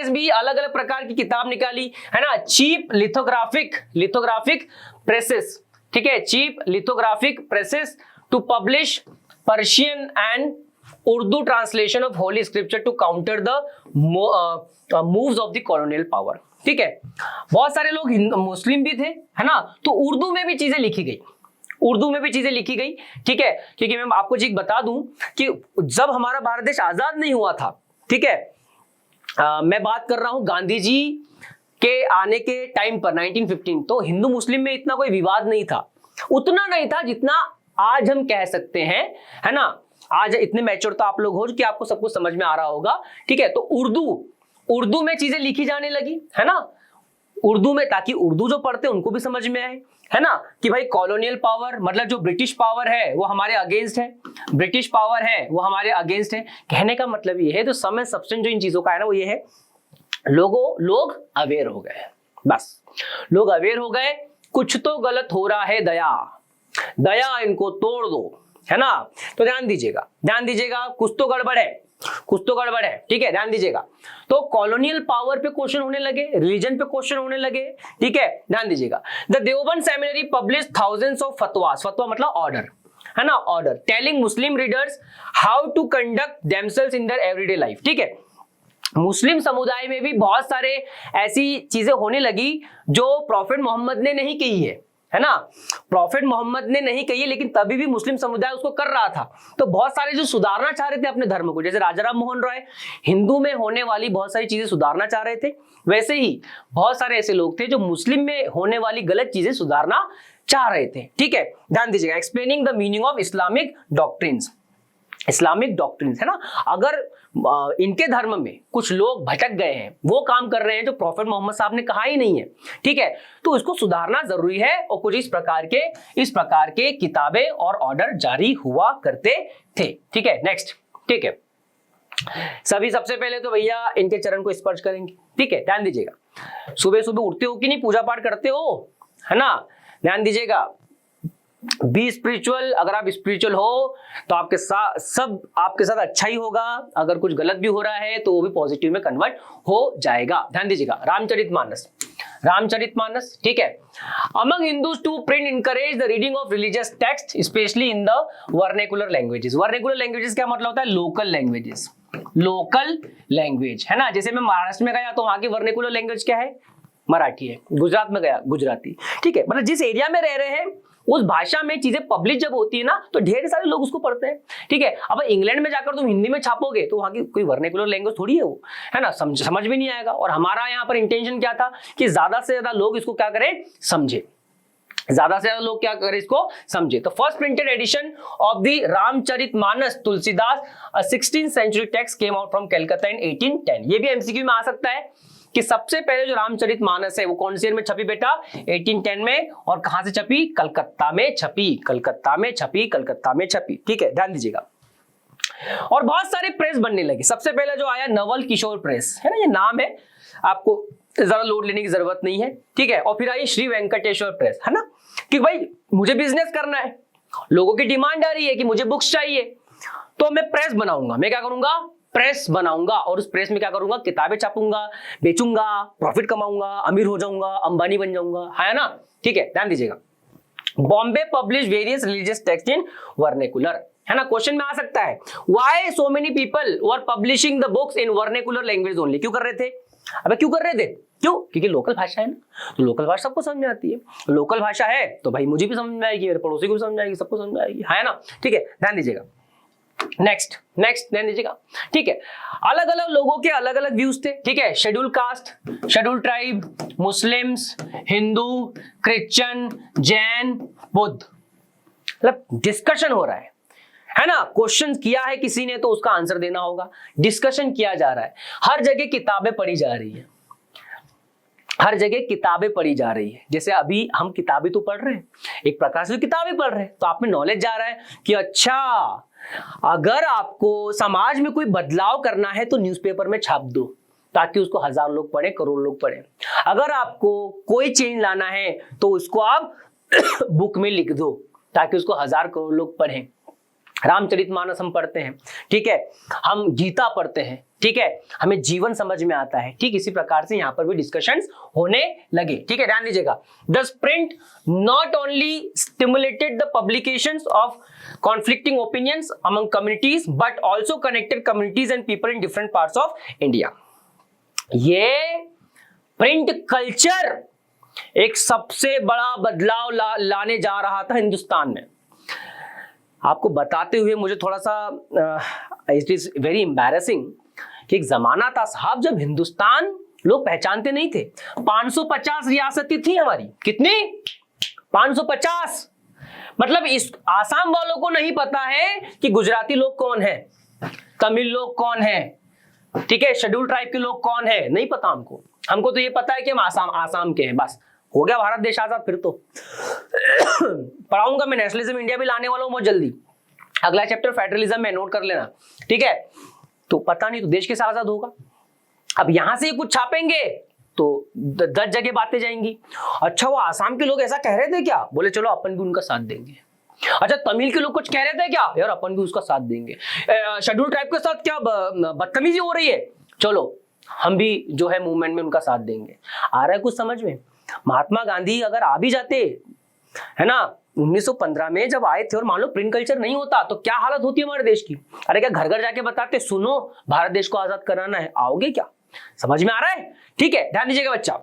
भी अलग अलग प्रकार की किताब निकाली है ना, चीप लिथोग्राफिक प्रेसेस, ठीक है, cheap lithographic presses to publish Persian and Urdu translation of holy scripture to counter the moves of the colonial power, ठीक है। बहुत सारे लोग मुस्लिम भी थे, है ना, तो उर्दू में भी चीजें लिखी गई, ठीक है, क्योंकि मैं आपको चीज बता दूं कि जब हमारा भारत देश आजाद नहीं हुआ था, ठीक है, मैं बात कर रहा हूं गांधी जी के आने के टाइम पर 1915, तो हिंदू मुस्लिम में इतना कोई विवाद नहीं था, उतना नहीं था जितना आज हम कह सकते हैं, है ना। आज इतने मैच्योर तो आप लोग हो कि आपको सब कुछ समझ में आ रहा होगा, ठीक है। तो उर्दू में चीजें लिखी जाने लगी, है ना, उर्दू में, ताकि उर्दू जो पढ़ते हैं उनको भी समझ में आए, है ना, कि भाई कॉलोनियल पावर मतलब जो ब्रिटिश पावर है वो हमारे अगेंस्ट है, ब्रिटिश पावर है वो हमारे अगेंस्ट है। कहने का मतलब ये है, तो समय सब्सटेंस जो इन चीजों का है ना, वो ये है, लोग अवेयर हो गए, बस लोग अवेयर हो गए, कुछ तो गलत हो रहा है, दया इनको तोड़ दो, है ना। तो ध्यान दीजिएगा, कुछ तो गड़बड़ है, ठीक है, ध्यान दीजिएगा। तो कॉलोनियल पावर पे क्वेश्चन होने लगे, रिलीजन पे क्वेश्चन होने लगे, ठीक है, ध्यान दीजिएगा। The Deoband seminary publish thousands of फतवास, फतवा मतलब ऑर्डर, है ना, order, telling Muslim readers how to conduct themselves in their everyday life, ठीक है। मुस्लिम समुदाय में भी बहुत सारे ऐसी चीजें होने लगी जो प्रॉफिट मोहम्मद ने नहीं कही है ना, प्रॉफिट मोहम्मद ने नहीं कही है, लेकिन तभी भी मुस्लिम समुदाय उसको कर रहा था। तो बहुत सारे जो सुधारना चाह रहे थे अपने धर्म को, जैसे राजा राम मोहन रॉय हिंदू में होने वाली बहुत सारी चीजें सुधारना चाह रहे थे, वैसे ही बहुत सारे ऐसे लोग थे जो मुस्लिम में होने वाली गलत चीजें सुधारना चाह रहे थे, ठीक है। ध्यान दीजिएगा, explaining the meaning of Islamic doctrines, है ना। अगर इनके धर्म में कुछ लोग भटक गए हैं, वो काम कर रहे हैं जो प्रॉफिट मोहम्मद साहब ने कहा ही नहीं है, ठीक है, तो इसको सुधारना जरूरी है, और कुछ इस प्रकार के किताबें और ऑर्डर जारी हुआ करते थे, ठीक है। नेक्स्ट, ठीक है, सभी सबसे पहले तो भैया इनके चरण को स्पर्श करेंगे, ठीक है। ध्यान दीजिएगा, सुबह सुबह उठते हो कि नहीं, पूजा पाठ करते हो, है ना, ध्यान दीजिएगा। बी स्पिरिचुअल, अगर आप स्पिरिचुअल हो तो आपके साथ अच्छा ही होगा, अगर कुछ गलत भी हो रहा है तो वो भी पॉजिटिव में कन्वर्ट हो जाएगा। ध्यान दीजिएगा, रामचरितमानस, ठीक है। Among Hindus to print encourage the reading of religious text specially in the vernacular languages. Vernacular languages क्या मतलब होता है? लोकल लैंग्वेज, है ना। जैसे मैं महाराष्ट्र में गया तो वहां की वर्नेकुलर लैंग्वेज क्या है? मराठी है। गुजरात में गया, गुजराती, ठीक है। मतलब जिस एरिया में रह रहे हैं उस भाषा में चीजें पब्लिश जब होती है ना, तो ढेर सारे लोग उसको पढ़ते हैं, ठीक है। अब इंग्लैंड में जाकर तुम हिंदी में छापोगे तो वहां की कोई वर्नेकुलर लैंग्वेज थोड़ी है वो, है ना, समझ भी नहीं आएगा। और हमारा यहाँ पर इंटेंशन क्या था कि ज्यादा से ज्यादा लोग इसको क्या करें, समझे, इसको समझे। तो first printed edition of the Ramcharitmanas Tulsidas 16th century text came out from Calcutta in 1810। ये भी एमसीक्यू में आ सकता है कि सबसे पहले जो रामचरितमानस है वो कौन सी ईयर में छपी बेटा? 1810 में। और कहां से छपी? कलकत्ता में छपी, ठीक है, ध्यान दीजिएगा। और बहुत सारे प्रेस बनने लगे। सबसे पहले जो आया नवल किशोर प्रेस, है ना, ये नाम है, आपको ज्यादा लोड लेने की जरूरत नहीं है, ठीक है। और फिर आई श्री वेंकटेश्वर प्रेस, है ना, कि भाई मुझे बिजनेस करना है, लोगों की डिमांड आ रही है कि मुझे बुक्स चाहिए, तो मैं प्रेस बनाऊंगा। मैं क्या करूंगा? प्रेस बनाऊंगा, और उस प्रेस में क्या करूंगा? किताबें छापूंगा, बेचूंगा, प्रॉफिट कमाऊंगा, अमीर हो जाऊंगा, अंबानी बन जाऊंगा, है ना, ठीक है। ध्यान दीजिएगा, Bombay publish various religious text in vernacular, है ना, क्वेश्चन में आ सकता है। Why so many people were publishing the books in vernacular language only, क्यों कर रहे थे? अबे क्यों कर रहे थे? क्यों? क्योंकि लोकल भाषा है ना, तो लोकल भाषा सबको समझ में आती है। लोकल भाषा है तो भाई मुझे भी समझ में आएगी, मेरे पड़ोसी को भी समझ में आएगी, सबको समझ में आएगी, है ना। ठीक है, ध्यान दीजिएगा। नेक्स्ट ध्यान दीजिएगा। ठीक है, अलग अलग लोगों के अलग अलग व्यूज थे। ठीक है, schedule caste, schedule tribe, Muslims, Hindu, Christian, Jain, Buddha, मतलब डिस्कशन हो रहा है ना। क्वेश्चन किया है किसी ने तो उसका आंसर देना होगा, डिस्कशन किया जा रहा है, हर जगह किताबें पढ़ी जा रही है, हर जगह किताबें पढ़ी जा रही है। जैसे अभी हम किताबें तो पढ़ रहे हैं, एक प्रकार से किताबें पढ़ रहे हैं, तो आप में नॉलेज जा रहा है कि अच्छा अगर आपको समाज में कोई बदलाव करना है तो न्यूज़पेपर में छाप दो ताकि उसको 1000 लोग पढ़े, करोड़ लोग पढ़े। अगर आपको कोई चेंज लाना है तो उसको आप बुक में लिख दो ताकि उसको 1000 करोड़ लोग पढ़ें। रामचरितमानस हम पढ़ते हैं, ठीक है, हम गीता पढ़ते हैं, ठीक है, हमें जीवन समझ में आता है। ठीक इसी प्रकार से यहां पर भी डिस्कशंस होने लगे। ठीक है, ध्यान दीजिएगा। The print not only stimulated the publications of conflicting opinions among communities but also connected communities and people in different parts of India. ये प्रिंट कल्चर एक सबसे बड़ा बदलाव लाने जा रहा था हिंदुस्तान में। आपको बताते हुए मुझे थोड़ा सा इट इज वेरी एम्बैरेसिंग कि एक जमाना था साहब जब हिंदुस्तान लोग पहचानते नहीं थे। 550 रियासतें थी हमारी, कितनी? 550। मतलब इस आसाम वालों को नहीं पता है कि गुजराती लोग कौन है, तमिल लोग कौन है, ठीक है, शेड्यूल ट्राइब के लोग कौन है, नहीं पता हमको। हमको तो ये पता है कि हम आसाम के हैं, बस हो गया भारत देश आजाद। फिर तो पढ़ाऊंगा मैं, नेशनलिज्म इंडिया भी लाने वाला हूं बहुत जल्दी। अगला चैप्टर फेडरलिज्म में, नोट कर लेना, ठीक है। तो पता नहीं तो देश कैसे आजाद होगा। अब यहां से कुछ छापेंगे तो 10 जगह बातें जाएंगी। अच्छा वो आसाम के लोग ऐसा कह रहे थे क्या? बोले चलो अपन भी उनका साथ देंगे। अच्छा तमिल के लोग कुछ कह रहे थे क्या? यार अपन भी उसका साथ देंगे। शेड्यूल ट्राइब के साथ क्या बदतमीजी हो रही है, चलो हम भी जो है मूवमेंट में उनका साथ देंगे। आ रहा है कुछ समझ में? महात्मा गांधी अगर आ भी जाते, है ना, 1915 में जब आए थे, और मान लो प्रिंट कल्चर नहीं होता तो क्या हालत होती है हमारे देश की। अरे क्या घर घर जाके बताते, सुनो भारत देश को आजाद कराना है, आओगे क्या? समझ में आ रहा है? ठीक है, ध्यान दीजिएगा बच्चा।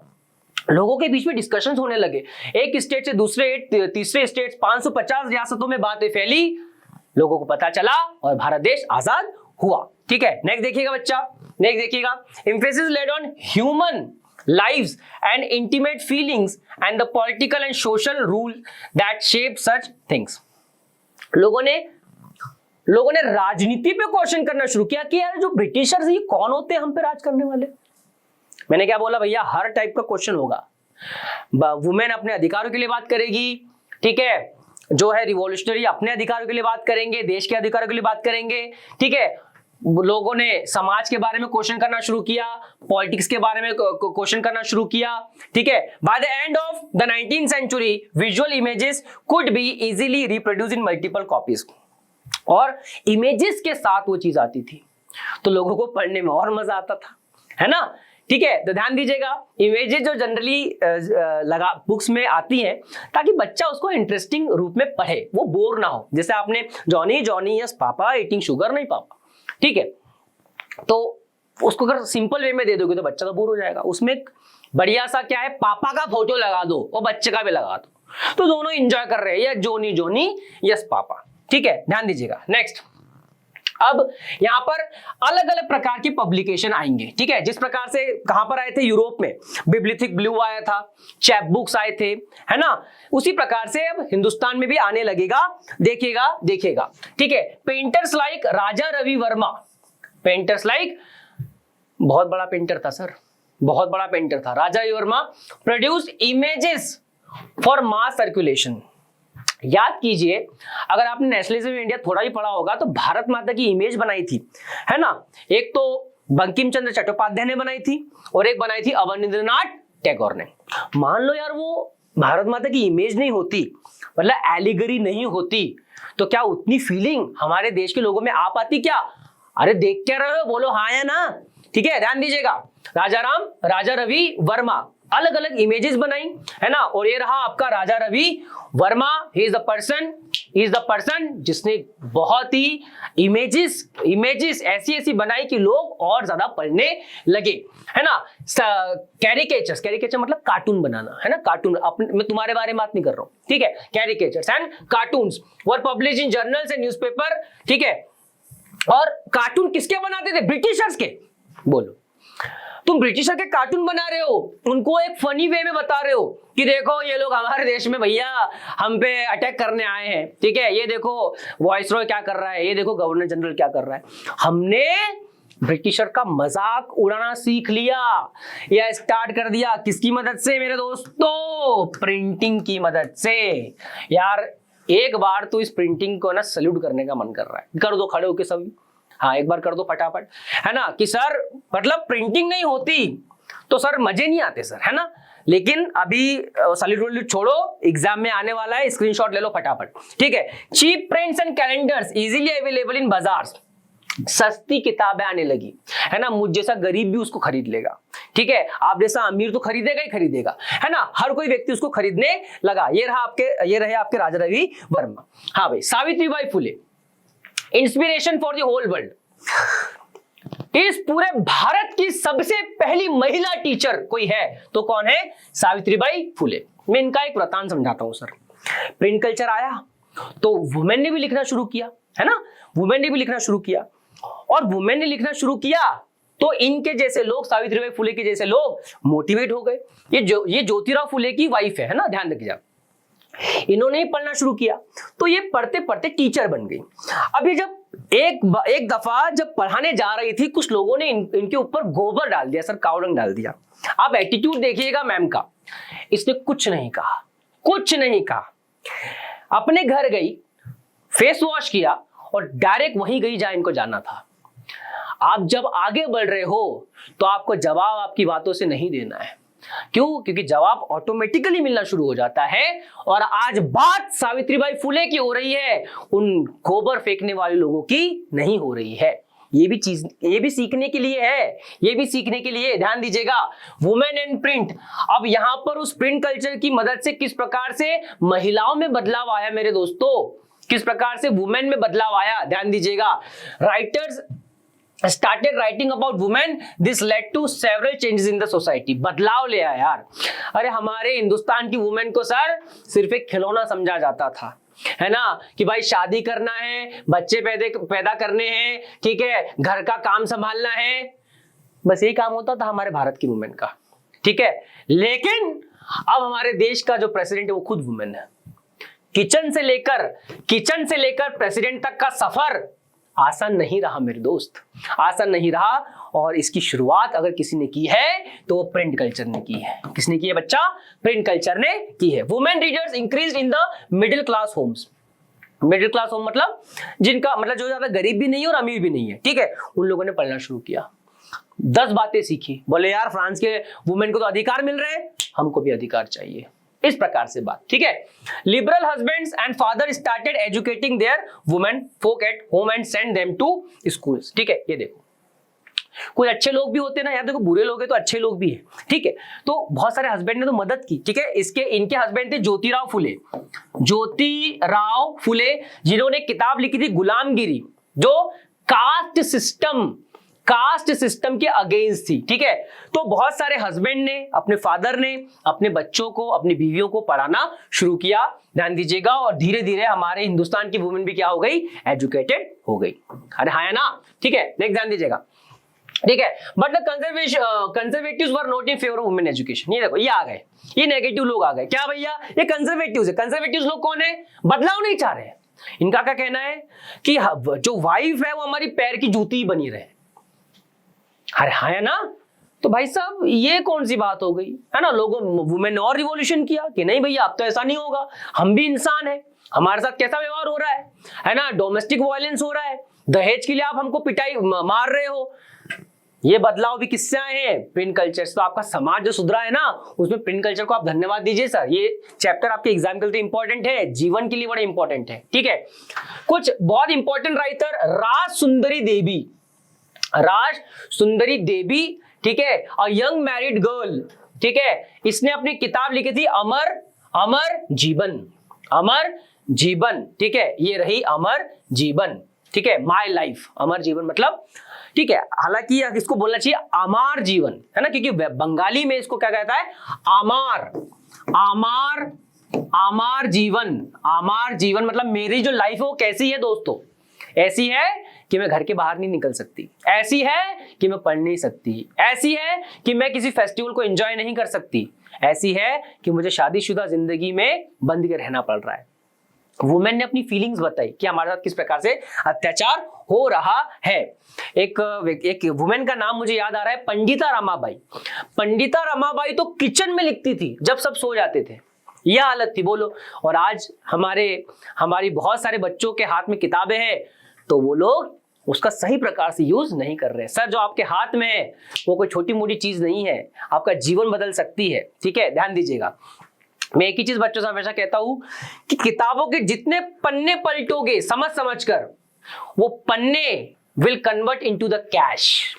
लोगों के बीच में डिस्कशंस होने लगे, एक स्टेट से दूसरे तीसरे स्टेट, 550 रियासतों में बातें फैली, लोगों को पता चला और भारत देश आजाद हुआ। ठीक है, नेक्स्ट देखिएगा बच्चा, नेक्स्ट देखिएगा। Emphasis laid on human lives and intimate feelings and the political and social rule that shape such things। लोगों ने राजनीति पे क्वेश्चन करना शुरू किया कि यार जो ब्रिटिशर्स ये कौन होते हैं हम पे राज करने वाले। मैंने क्या बोला भैया, हर टाइप का क्वेश्चन होगा। वुमेन अपने अधिकारों के लिए बात करेगी, ठीक है, जो है रिवॉल्यूशनरी अपने अधिकारों के लिए बात करेंगे, देश के अधिकारों के लिए बात करेंगे, ठीक है। लोगों ने समाज के बारे में क्वेश्चन करना शुरू किया, पॉलिटिक्स के बारे में क्वेश्चन करना शुरू किया, ठीक है। By the end of the 19th century visual images could be easily reproduce in multiple copies, और इमेजेस के साथ वो चीज आती थी तो लोगों को पढ़ने में और मजा आता था, है ना। ठीक है, तो ध्यान दीजिएगा, इमेजेस जो जनरली लगा बुक्स में आती हैं ताकि बच्चा उसको इंटरेस्टिंग रूप में पढ़े, वो बोर ना हो। जैसे आपने Johnny Johnny yes papa eating sugar नहीं पापा, ठीक है, तो उसको अगर सिंपल वे में दे दोगे तो बच्चा तो बोर हो जाएगा। उसमें बढ़िया सा क्या है, पापा का फोटो लगा दो और बच्चे का भी लगा दो, तो दोनों एंजॉय कर रहे हैं, या जोनी जोनी यस पापा। ठीक है, ध्यान दीजिएगा। नेक्स्ट, अब यहां पर अलग अलग प्रकार की पब्लिकेशन आएंगे, ठीक है। जिस प्रकार से कहां पर आए थे, यूरोप में बिब्लिथिक ब्लू आया था, चैप बुक्स आए थे, है ना, उसी प्रकार से अब हिंदुस्तान में भी आने लगेगा, देखिएगा, ठीक है। Painters like Raja Ravi Varma, painters like, बहुत बड़ा पेंटर था सर, बहुत बड़ा पेंटर था Raja Ravi Varma, produce images for mass circulation. याद कीजिए, अगर आपने नेशनलिज्म इंडिया थोड़ा भी पढ़ा होगा तो भारत माता की इमेज बनाई थी, है ना। एक तो बंकिम चंद्र चट्टोपाध्याय ने बनाई थी और एक बनाई थी अवनींद्रनाथ टैगोर ने। मान लो यार वो भारत माता की इमेज नहीं होती, मतलब एलिगरी नहीं होती, तो क्या उतनी फीलिंग हमारे देश के लोगों में आ पाती क्या? अरे देख क्या रहे हो, बोलो हाँ या ना। ठीक है, ध्यान दीजिएगा। राजा रवि वर्मा अलग अलग इमेजेस बनाई, है ना। और ये रहा आपका Raja Ravi Varma, he is the person जिसने बहुत ही इमेजेस ऐसी बनाई कि लोग और ज्यादा पढ़ने लगे, है ना। कैरिकेचर मतलब कार्टून बनाना, है ना। कार्टून, मैं तुम्हारे बारे में बात नहीं कर रहा हूं, ठीक है। Caricatures and cartoons were publish in journals and newspaper, ठीक है। और कार्टून किसके बनाते थे? ब्रिटिशर्स के। बोलो, तुम ब्रिटिशर के कार्टून बना रहे हो, उनको एक फनी वे में बता रहे हो कि देखो ये लोग हमारे देश में भैया हम पे अटैक करने आए हैं, ठीक है। ये देखो वाइसरॉय क्या कर रहा है, ये देखो गवर्नर जनरल क्या कर रहा है। हमने ब्रिटिशर का मजाक उड़ाना सीख लिया या स्टार्ट कर दिया। किसकी मदद से मेरे दोस्तों? प्रिंटिंग की मदद से। यार एक बार तो इस प्रिंटिंग को ना सल्यूट करने का मन कर रहा है। कर दो खड़े होके सभी, हाँ एक बार कर दो फटाफट, है ना। कि सर मतलब प्रिंटिंग नहीं होती तो सर मजे नहीं आते सर, है ना। लेकिन अभी सॉलिड छोड़ो, एग्जाम में आने वाला है, स्क्रीनशॉट ले लो फटाफट, ठीक है। Cheap prints and calendars easily available in bazaars, सस्ती किताबें आने लगी, है ना। मुझ जैसा गरीब भी उसको खरीद लेगा, ठीक है। आप जैसा अमीर तो खरीदेगा ही खरीदेगा, है ना। हर कोई व्यक्ति उसको खरीदने लगा। ये रहे आपके राजा रवि वर्मा। हाँ भाई, Savitribai Phule inspiration for the whole world. इस पूरे भारत की सबसे पहली महिला टीचर कोई है तो कौन है? सावित्रीबाई फुले। मैं इनका एक वृत्तांत समझाता हूं सर। प्रिंट कल्चर आया तो वुमेन ने भी लिखना शुरू किया, है ना। वुमेन ने भी लिखना शुरू किया, और वुमेन ने लिखना शुरू किया तो इनके जैसे लोग, सावित्रीबाई फुले के जैसे लोग मोटिवेट हो गए। ये ज्योतिराव फुले की वाइफ है ना, ध्यान रखिए। इन्होंने ही पढ़ना शुरू किया तो ये पढ़ते पढ़ते टीचर बन गई। अभी जब एक दफा जब पढ़ाने जा रही थी, कुछ लोगों ने इनके ऊपर गोबर डाल दिया सर, कावड़ंग डाल दिया। आप एटीट्यूड देखिएगा मैम का। इसने कुछ नहीं कहा, अपने घर गई, फेस वॉश किया और डायरेक्ट वहीं गई जहां इनको जाना था। आप जब आगे बढ़ रहे हो तो आपको जवाब आपकी बातों से नहीं देना है। क्यों? क्योंकि जवाब ऑटोमेटिकली मिलना शुरू हो जाता है। और आज बात सावित्रीबाई फुले की हो रही है, उन गोबर फेंकने वाले लोगों की नहीं हो रही है। ये भी सीखने के लिए है, ध्यान दीजिएगा। Women and print. अब यहां पर उस प्रिंट कल्चर की मदद से किस प्रकार से महिलाओं में बदलाव आया मेरे दोस्तों, किस प्रकार से वुमेन में बदलाव आया, ध्यान दीजिएगा। Writers started writing about women, this led to several changes in the society। बदलाव ले आया यार। अरे हमारे हिंदुस्तान की वुमेन को सर सिर्फ एक खिलौना समझा जाता था, है ना। कि भाई शादी करना है, बच्चे पैदा करने हैं, ठीक है, घर का काम संभालना है, बस यही काम होता था हमारे भारत की वुमेन का, ठीक है। लेकिन अब हमारे देश का जो प्रेसिडेंट है वो खुद वुमेन है। किचन से लेकर प्रेसिडेंट तक का सफर आसान नहीं रहा मेरे दोस्त, आसान नहीं रहा। और इसकी शुरुआत अगर किसी ने की है तो वो प्रिंट कल्चर ने की है। किसने की है बच्चा? प्रिंट कल्चर ने की है। Women readers increased in the middle class homes. Middle class home मतलब जिनका मतलब जो ज्यादा गरीब भी नहीं है और अमीर भी नहीं है, ठीक है, उन लोगों ने पढ़ना शुरू किया। 10 बातें सीखी, बोले यार फ्रांस के वुमेन को तो अधिकार मिल रहे हैं, हमको भी अधिकार चाहिए। इस प्रकार से बात, ठीक है। Liberal husbands and father started educating their women folk at home and send them to schools, ठीक है। ये देखो कोई अच्छे लोग भी होते हैं ना यार, देखो बुरे लोग हैं तो अच्छे लोग भी हैं, ठीक है। तो बहुत सारे हस्बैंड ने तो मदद की, ठीक है। इनके हस्बैंड थे ज्योतिराव फुले, जिन्होंने किताब लिखी थी गुलामगिरी, जो कास्ट सिस्टम के अगेंस्ट थी, ठीक है। तो बहुत सारे हस्बैंड ने, अपने फादर ने अपने बच्चों को, अपनी बीवियों को पढ़ाना शुरू किया, ध्यान दीजिएगा। और धीरे धीरे हमारे हिंदुस्तान की वुमेन भी क्या हो गई? एजुकेटेड हो गई। अरे हाँ ना, ठीक है, नेक्स्ट ध्यान दीजिएगा, ठीक है। But the conservatives were not in favour of women education. ये देखो, ये आ गए, ये नेगेटिव लोग आ गए। क्या भैया? ये कंजर्वेटिव्स है। कंजर्वेटिव्स लोग कौन है? बदलाव नहीं चाह रहे। इनका क्या कहना है कि जो वाइफ है वो हमारी पैर की जूती बनी रहे। अरे हाँ है ना। तो भाई साहब ये कौन सी बात हो गई, है ना। लोगों वुमेन ने और रिवॉल्यूशन किया कि नहीं भैया अब तो ऐसा नहीं होगा, हम भी इंसान हैं, हमारे साथ कैसा व्यवहार हो रहा है ना। डोमेस्टिक वायलेंस हो रहा है, दहेज के लिए आप हमको पिटाई मार रहे हो। ये बदलाव भी किससे आए हैं? प्रिंट कल्चर से। तो आपका समाज जो सुधरा है ना, उसमें प्रिंट कल्चर को आप धन्यवाद दीजिए सर। ये चैप्टर आपके एग्जाम के लिए इंपॉर्टेंट है, जीवन के लिए बड़ा इंपॉर्टेंट है, ठीक है। कुछ बहुत इंपॉर्टेंट राइटर, राज सुंदरी देवी, ठीक है। अ यंग मैरिड गर्ल ठीक है, इसने अपनी किताब लिखी थी अमर अमर जीवन, अमर जीवन, ठीक है, ये रही अमर जीवन, ठीक है, माय लाइफ, अमर जीवन मतलब, ठीक है, हालांकि इसको बोलना चाहिए अमार जीवन, है ना, क्योंकि बंगाली में इसको क्या कहता है, आमार, आमार, आमार जीवन, आमार जीवन मतलब मेरी जो लाइफ है वो कैसी है दोस्तों, ऐसी है कि मैं घर के बाहर नहीं निकल सकती, ऐसी है कि मैं पढ़ नहीं सकती, ऐसी है कि मैं किसी फेस्टिवल को एंजॉय नहीं कर सकती, ऐसी है कि मुझे शादीशुदा जिंदगी में बंद के रहना पड़ रहा है। वुमेन ने अपनी फीलिंग्स बताई कि हमारे साथ किस प्रकार से अत्याचार हो रहा है। एक वुमेन का नाम मुझे याद आ रहा है, पंडिता रमाबाई। पंडिता रमाबाई तो किचन में लिखती थी जब सब सो जाते थे, यह हालत थी, बोलो। और आज हमारी बहुत सारे बच्चों के हाथ में किताबें हैं तो वो लोग उसका सही प्रकार से यूज नहीं कर रहे। सर, जो आपके हाथ में है वो कोई छोटी मोटी चीज नहीं है, आपका जीवन बदल सकती है, ठीक है, ध्यान दीजिएगा। मैं एक ही चीज बच्चों से हमेशा कहता हूं कि किताबों के जितने पन्ने पलटोगे समझ समझकर, वो पन्ने will convert into the cash,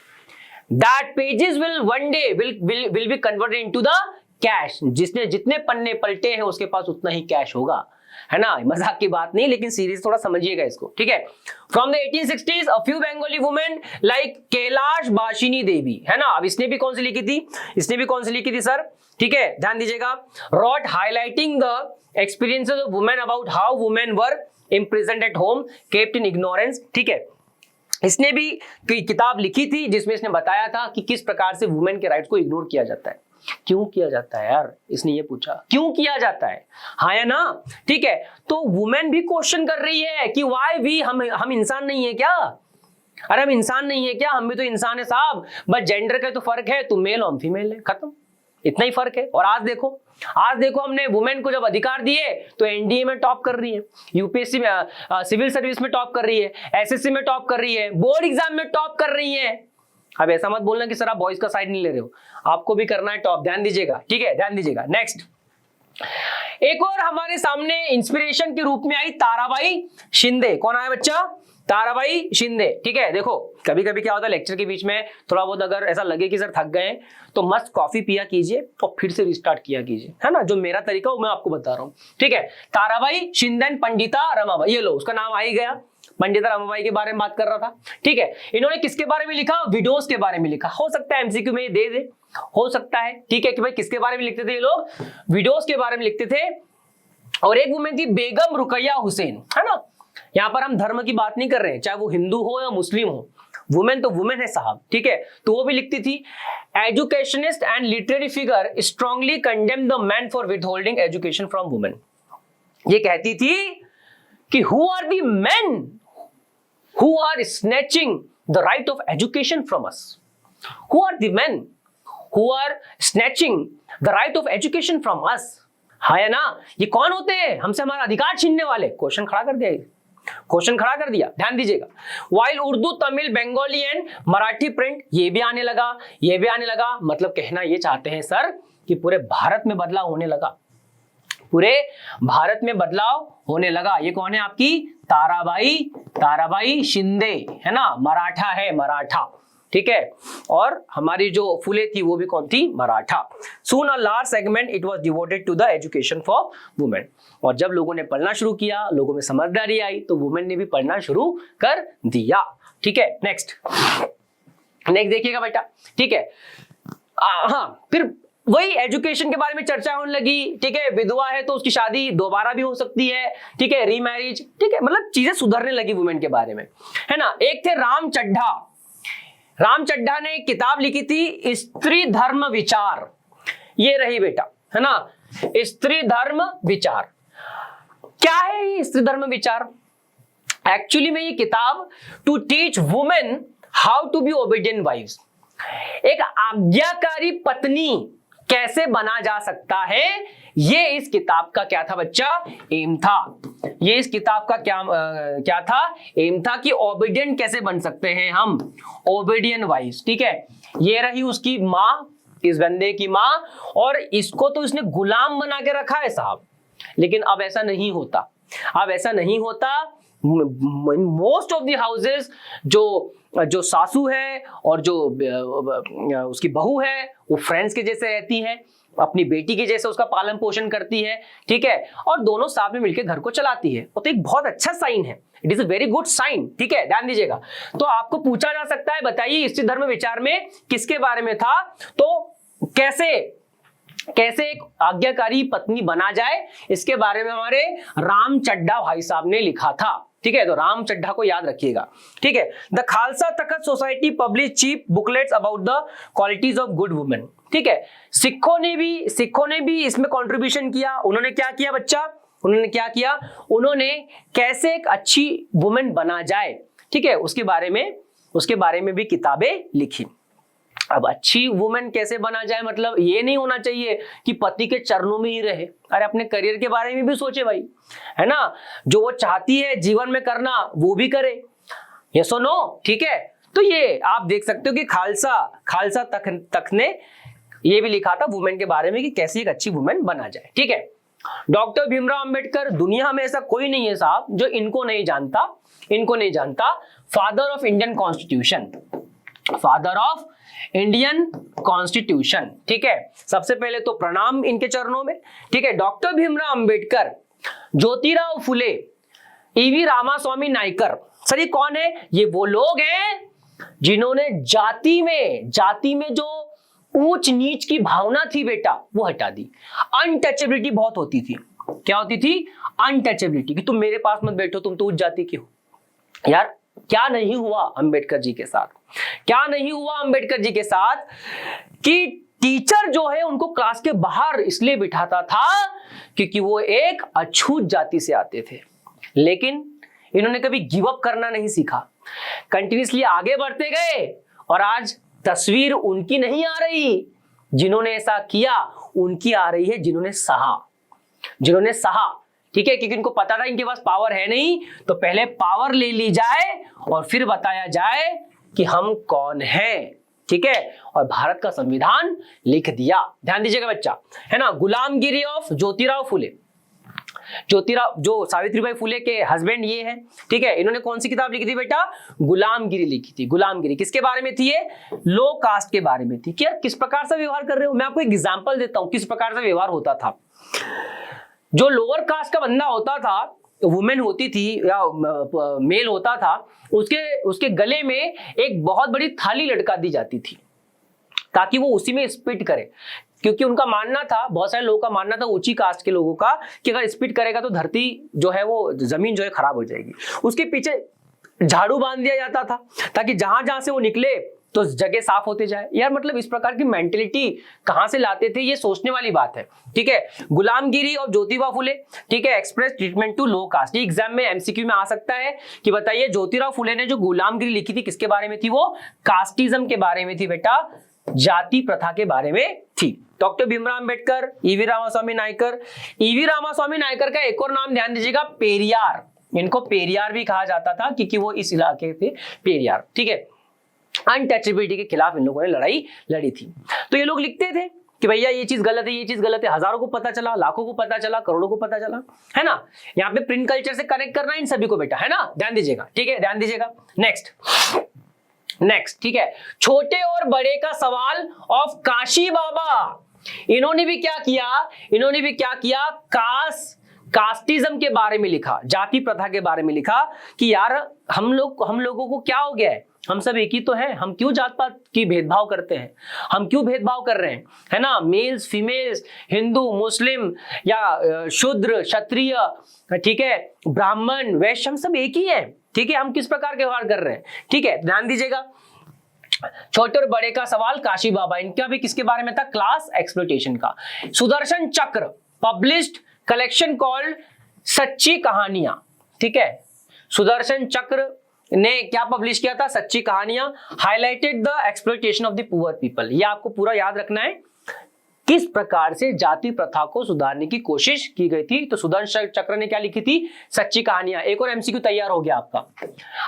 that pages will one day will be converted into the cash. जिसने जितने पन्ने पलटे हैं उसके पास उतना ही कैश होगा, है ना, मजाक की बात नहीं, लेकिन सीरीज थोड़ा समझिएगा इसको, ठीक है। From the 1860s a few Bengali women like Kailashbashini Devi, है ना, अब इसने भी कौन सी लिखी थी, इसने भी कौन सी लिखी थी सर, ठीक है, ध्यान दीजिएगा, wrote highlighting the experiences of women about how women were imprisoned at home, kept in ignorance, ठीक है। इसने भी किताब लिखी थी जिसमें इसने बताया था कि किस प्रकार से वुमेन के राइट्स को इग्नोर किया जाता है। क्यों किया जाता है यार, इसने ये पूछा, क्यों किया जाता है, हाँ या ना, ठीक है। तो वुमेन भी क्वेश्चन कर रही है कि व्हाई वी, हम इंसान नहीं है क्या, अरे हम इंसान नहीं है क्या, हम भी तो इंसान है साहब, बस जेंडर का तो फर्क है, तुम मेल हम फीमेल है, खत्म, इतना ही फर्क है। और आज देखो हमने वुमेन को जब अधिकार दिए तो एनडीए में टॉप कर रही है, यूपीएससी में, सिविल सर्विस में टॉप कर रही है, एसएससी में टॉप कर रही है, बोर्ड एग्जाम में टॉप कर रही है। अब ऐसा मत बोलना कि सर आप बॉयज का साइड नहीं ले रहे हो, आपको भी करना है टॉप, ध्यान दीजिएगा, ठीक है, ध्यान दीजिएगा। नेक्स्ट, एक और हमारे सामने इंस्पिरेशन के रूप में आई ताराबाई शिंदे। कौन आया बच्चा, ताराबाई शिंदे, ठीक है। देखो कभी कभी क्या होता है, लेक्चर के बीच में थोड़ा बहुत अगर ऐसा लगे कि सर थक गए तो मस्त कॉफी पिया कीजिए और फिर से रिस्टार्ट किया कीजिए, है ना, जो मेरा तरीका वो मैं आपको बता रहा हूँ, ठीक है। ताराबाई शिंदे, पंडिता रमाबाई, ये लो उसका नाम आ ही गया, पंडिता रमाबाई के बारे में बात कर रहा था, ठीक है। इन्होंने किसके बारे में लिखा, विडोज के बारे में लिखा, हो सकता है एमसीक्यू में दे दे, हो सकता है, ठीक है, कि भाई किसके बारे में लिखते थे ये लोग, विडोज के बारे में लिखते थे। और एक वुमेन थी बेगम रुकैया हुसैन, है ना, यहां पर हम धर्म की बात नहीं कर रहे हैं, चाहे वो हिंदू हो या मुस्लिम हो, वुमेन तो वुमेन है साहब, ठीक है। तो वो भी लिखती थी, educationist and literary figure strongly condemn the man for withholding education from women. ये कहती थी कि who are the men who are snatching the right of education from us, who are the men who are snatching the right of education from us, हाँ या ना, ये कौन होते हैं हमसे हमारा अधिकार छीनने वाले, क्वेश्चन खड़ा कर दिया, क्वेश्चन खड़ा कर दिया, ध्यान दीजिएगा। While Urdu, Tamil, Bengali and Marathi print, ये भी आने लगा, ये भी आने लगा, मतलब कहना ये चाहते हैं सर कि पूरे भारत में बदलाव होने लगा, पूरे भारत में बदलाव होने लगा। ये कौन है आपकी, ताराबाई शिंदे, है ना, मराठा है, मराठा, ठीक है। और हमारी जो फुले थी वो भी कौन थी, Maratha. Soon a large segment it was devoted to the education for women. और जब लोगों ने पढ़ना शुरू किया, लोगों में समझदारी आई, तो वुमेन ने भी पढ़ना शुरू कर दिया, ठीक है। नेक्स्ट देखिएगा बेटा, ठीक है। हाँ, फिर वही एजुकेशन के बारे में चर्चा होने लगी, ठीक है। विधवा है तो उसकी शादी दोबारा भी हो सकती है, ठीक है, रीमैरिज, ठीक है, मतलब चीजें सुधरने लगी वुमेन के बारे में, है ना। एक थे राम चड्ढा ने एक किताब लिखी थी स्त्री धर्म विचार, ये रही बेटा, है ना, स्त्री धर्म विचार। क्या है ये स्त्री धर्म विचार? एक्चुअली में ये किताब to teach women how to be obedient wives, एक आज्ञाकारी पत्नी कैसे बना जा सकता है, ये इस किताब का क्या था बच्चा, एम था। ये इस किताब का क्या था, एम था कि ओबीडियंट कैसे बन सकते हैं हम, ओबीडियंट वाइफ, ठीक है। ये रही उसकी माँ, इस बंदे की माँ, और इसको तो इसने गुलाम बना के रखा है साहब। लेकिन अब ऐसा नहीं होता, अब ऐसा नहीं होता, मोस्ट ऑफ द हाउसेस जो सासू है और जो उसकी बहू है वो फ्रेंड्स के जैसे रहती हैं, अपनी बेटी के जैसे उसका पालन पोषण करती है, ठीक है, और दोनों साथ में मिलकर घर को चलाती है। तो एक बहुत अच्छा साइन है, it is a very good sign, ठीक है, ध्यान दीजिएगा। तो आपको पूछा जा सकता है, बताइए स्त्री धर्म विचार में किसके बारे में था, तो कैसे एक आज्ञाकारी पत्नी बना जाए, इसके बारे में हमारे राम चड्ढा भाई साहब ने लिखा था, ठीक है। तो राम चड्ढा को याद रखिएगा, ठीक है। The Khalsa Takhat society publish cheap booklets about the qualities of good women, ठीक है। सिखों ने भी इसमें कंट्रीब्यूशन किया। उन्होंने क्या किया बच्चा, उन्होंने कैसे एक अच्छी वुमेन बना जाए, ठीक है, उसके बारे में भी किताबें लिखी। अब अच्छी वुमेन कैसे बना जाए, मतलब ये नहीं होना चाहिए कि पति के चरणों में ही रहे, अरे अपने करियर के बारे में भी सोचे भाई, है ना, जो वो चाहती है जीवन में करना वो भी करे, यस और नो, ठीक है। तो ये आप देख सकते हो कि खालसा तक ने ये भी लिखा था वुमेन के बारे में कि कैसे एक अच्छी वुमेन बना जाए, ठीक है। डॉक्टर भीमराव अंबेडकर, दुनिया में ऐसा कोई नहीं है साहब जो इनको नहीं जानता, फादर ऑफ इंडियन कॉन्स्टिट्यूशन, ठीक है। सबसे पहले तो प्रणाम इनके चरणों में, ठीक है। Doctor Bhimrao Ambedkar, Jyotirao Phule, EV Ramaswamy Naikar, sir ये कौन है, ये वो लोग हैं जिन्होंने जाति में जो ऊंच नीच की भावना थी बेटा वो हटा दी। अनटचेबिलिटी बहुत होती थी, क्या होती थी, अनटचेबिलिटी, कि तुम मेरे पास मत बैठो, तुम तो उच्च जाति के हो। यार क्या नहीं हुआ अंबेडकर जी के साथ, कि टीचर जो है उनको क्लास के बाहर इसलिए बिठाता था क्योंकि वो एक अछूत जाति से आते थे, लेकिन इन्होंने कभी गिव अप करना नहीं सीखा, कंटिन्यूसली आगे बढ़ते गए, और आज तस्वीर उनकी नहीं आ रही जिन्होंने ऐसा किया, उनकी आ रही है जिन्होंने सहा, ठीक है, क्योंकि इनको पता था इनके पास पावर है नहीं, तो पहले पावर ले ली जाए और फिर बताया जाए कि हम कौन हैं, ठीक है, और भारत का संविधान लिख दिया। ध्यान दीजिएगा बच्चा, है ना। गुलामगिरी ऑफ ज्योतिराव फुले, जो सावित्रीबाई फुले के हस्बैंड ये हैं, ठीक है, इन्होंने कौन सी किताब लिखी थी बेटा, गुलामगिरी लिखी थी। गुलामगिरी किसके बारे में थी, ये लो कास्ट के बारे में थी, कि यार किस प्रकार से व्यवहार कर रहे हो। मैं आपको एक एग्जांपल देता हूं किस प्रकार से व्यवहार होता था। जो लोअर कास्ट का बंदा होता था, वुमेन होती थी या मेल होता था, उसके गले में एक बहुत बड़ी थाली लटका दी जाती थी ताकि वो उसी में स्पिट करे, क्योंकि उनका मानना था, बहुत सारे लोगों का मानना था, ऊंची कास्ट के लोगों का, कि अगर स्पिट करेगा तो धरती जो है वो जमीन जो है खराब हो जाएगी। उसके पीछे झाड़ू बांध दिया जाता था ताकि जहां जहां से वो निकले तो जगह साफ होते जाए। यार मतलब इस प्रकार की मेंटेलिटी कहां से लाते थे, ये सोचने वाली बात है, ठीक है। गुलामगिरी और ज्योतिबा फुले, ठीक है, express treatment to low caste. ये एग्जाम में एमसीक्यू में आ सकता है कि बताइए ज्योतिराव फुले ने जो गुलामगिरी लिखी थी किसके बारे में थी, वो कास्टिज्म के बारे में थी बेटा, जाति प्रथा के बारे में थी। डॉक्टर भीमराव अंबेडकर, ईवी रामास्वामी नायकर का एक और नाम ध्यान दीजिएगा, पेरियार। इनको पेरियार भी कहा जाता था क्योंकि वो इस इलाके थे, पेरियार, ठीक है। अनटचेबिलिटी के खिलाफ इन लोगों ने लड़ाई लड़ी थी। तो ये लोग लिखते थे कि भैया ये चीज गलत है, ये चीज गलत है, हजारों को पता चला, लाखों को पता चला, करोड़ों को पता चला, है ना। यहाँ पे प्रिंट कल्चर से कनेक्ट करना इन सभी को बेटा, है ना, ध्यान दीजिएगा, ठीक है, ध्यान दीजिएगा। नेक्स्ट, ठीक है, छोटे और बड़े का सवाल ऑफ काशी बाबा। इन्होंने भी क्या किया, कास्टिज्म के बारे में लिखा, जाति प्रथा के बारे में लिखा कि यार हम लोगों को क्या हो गया है, हम सब एक ही तो हैं, हम क्यों जात पात की भेदभाव करते हैं, हम क्यों भेदभाव कर रहे हैं, है ना, मेल्स फीमेल्स, हिंदू मुस्लिम या शूद्र क्षत्रिय, ठीक है, ब्राह्मण वैश्य, हम सब एक ही हैं, ठीक है, हम किस प्रकार के व्यवहार कर रहे हैं, ठीक है, ध्यान दीजिएगा। छोटे और बड़े का सवाल काशी बाबा, इनका भी किसके बारे में था, क्लास एक्सप्लॉयटेशन का। सुदर्शन चक्र पब्लिश्ड कलेक्शन कॉल्ड सच्ची कहानियां, ठीक है, सुदर्शन चक्र ने क्या पब्लिश किया था, सच्ची कहानियां, highlighted the exploitation of the poor people. ये आपको पूरा याद रखना है किस प्रकार से जाति प्रथा को सुधारने की कोशिश की गई थी। तो सुदर्शन चक्र ने क्या लिखी थी, सच्ची कहानियां। एक और एमसीक्यू तैयार हो गया आपका,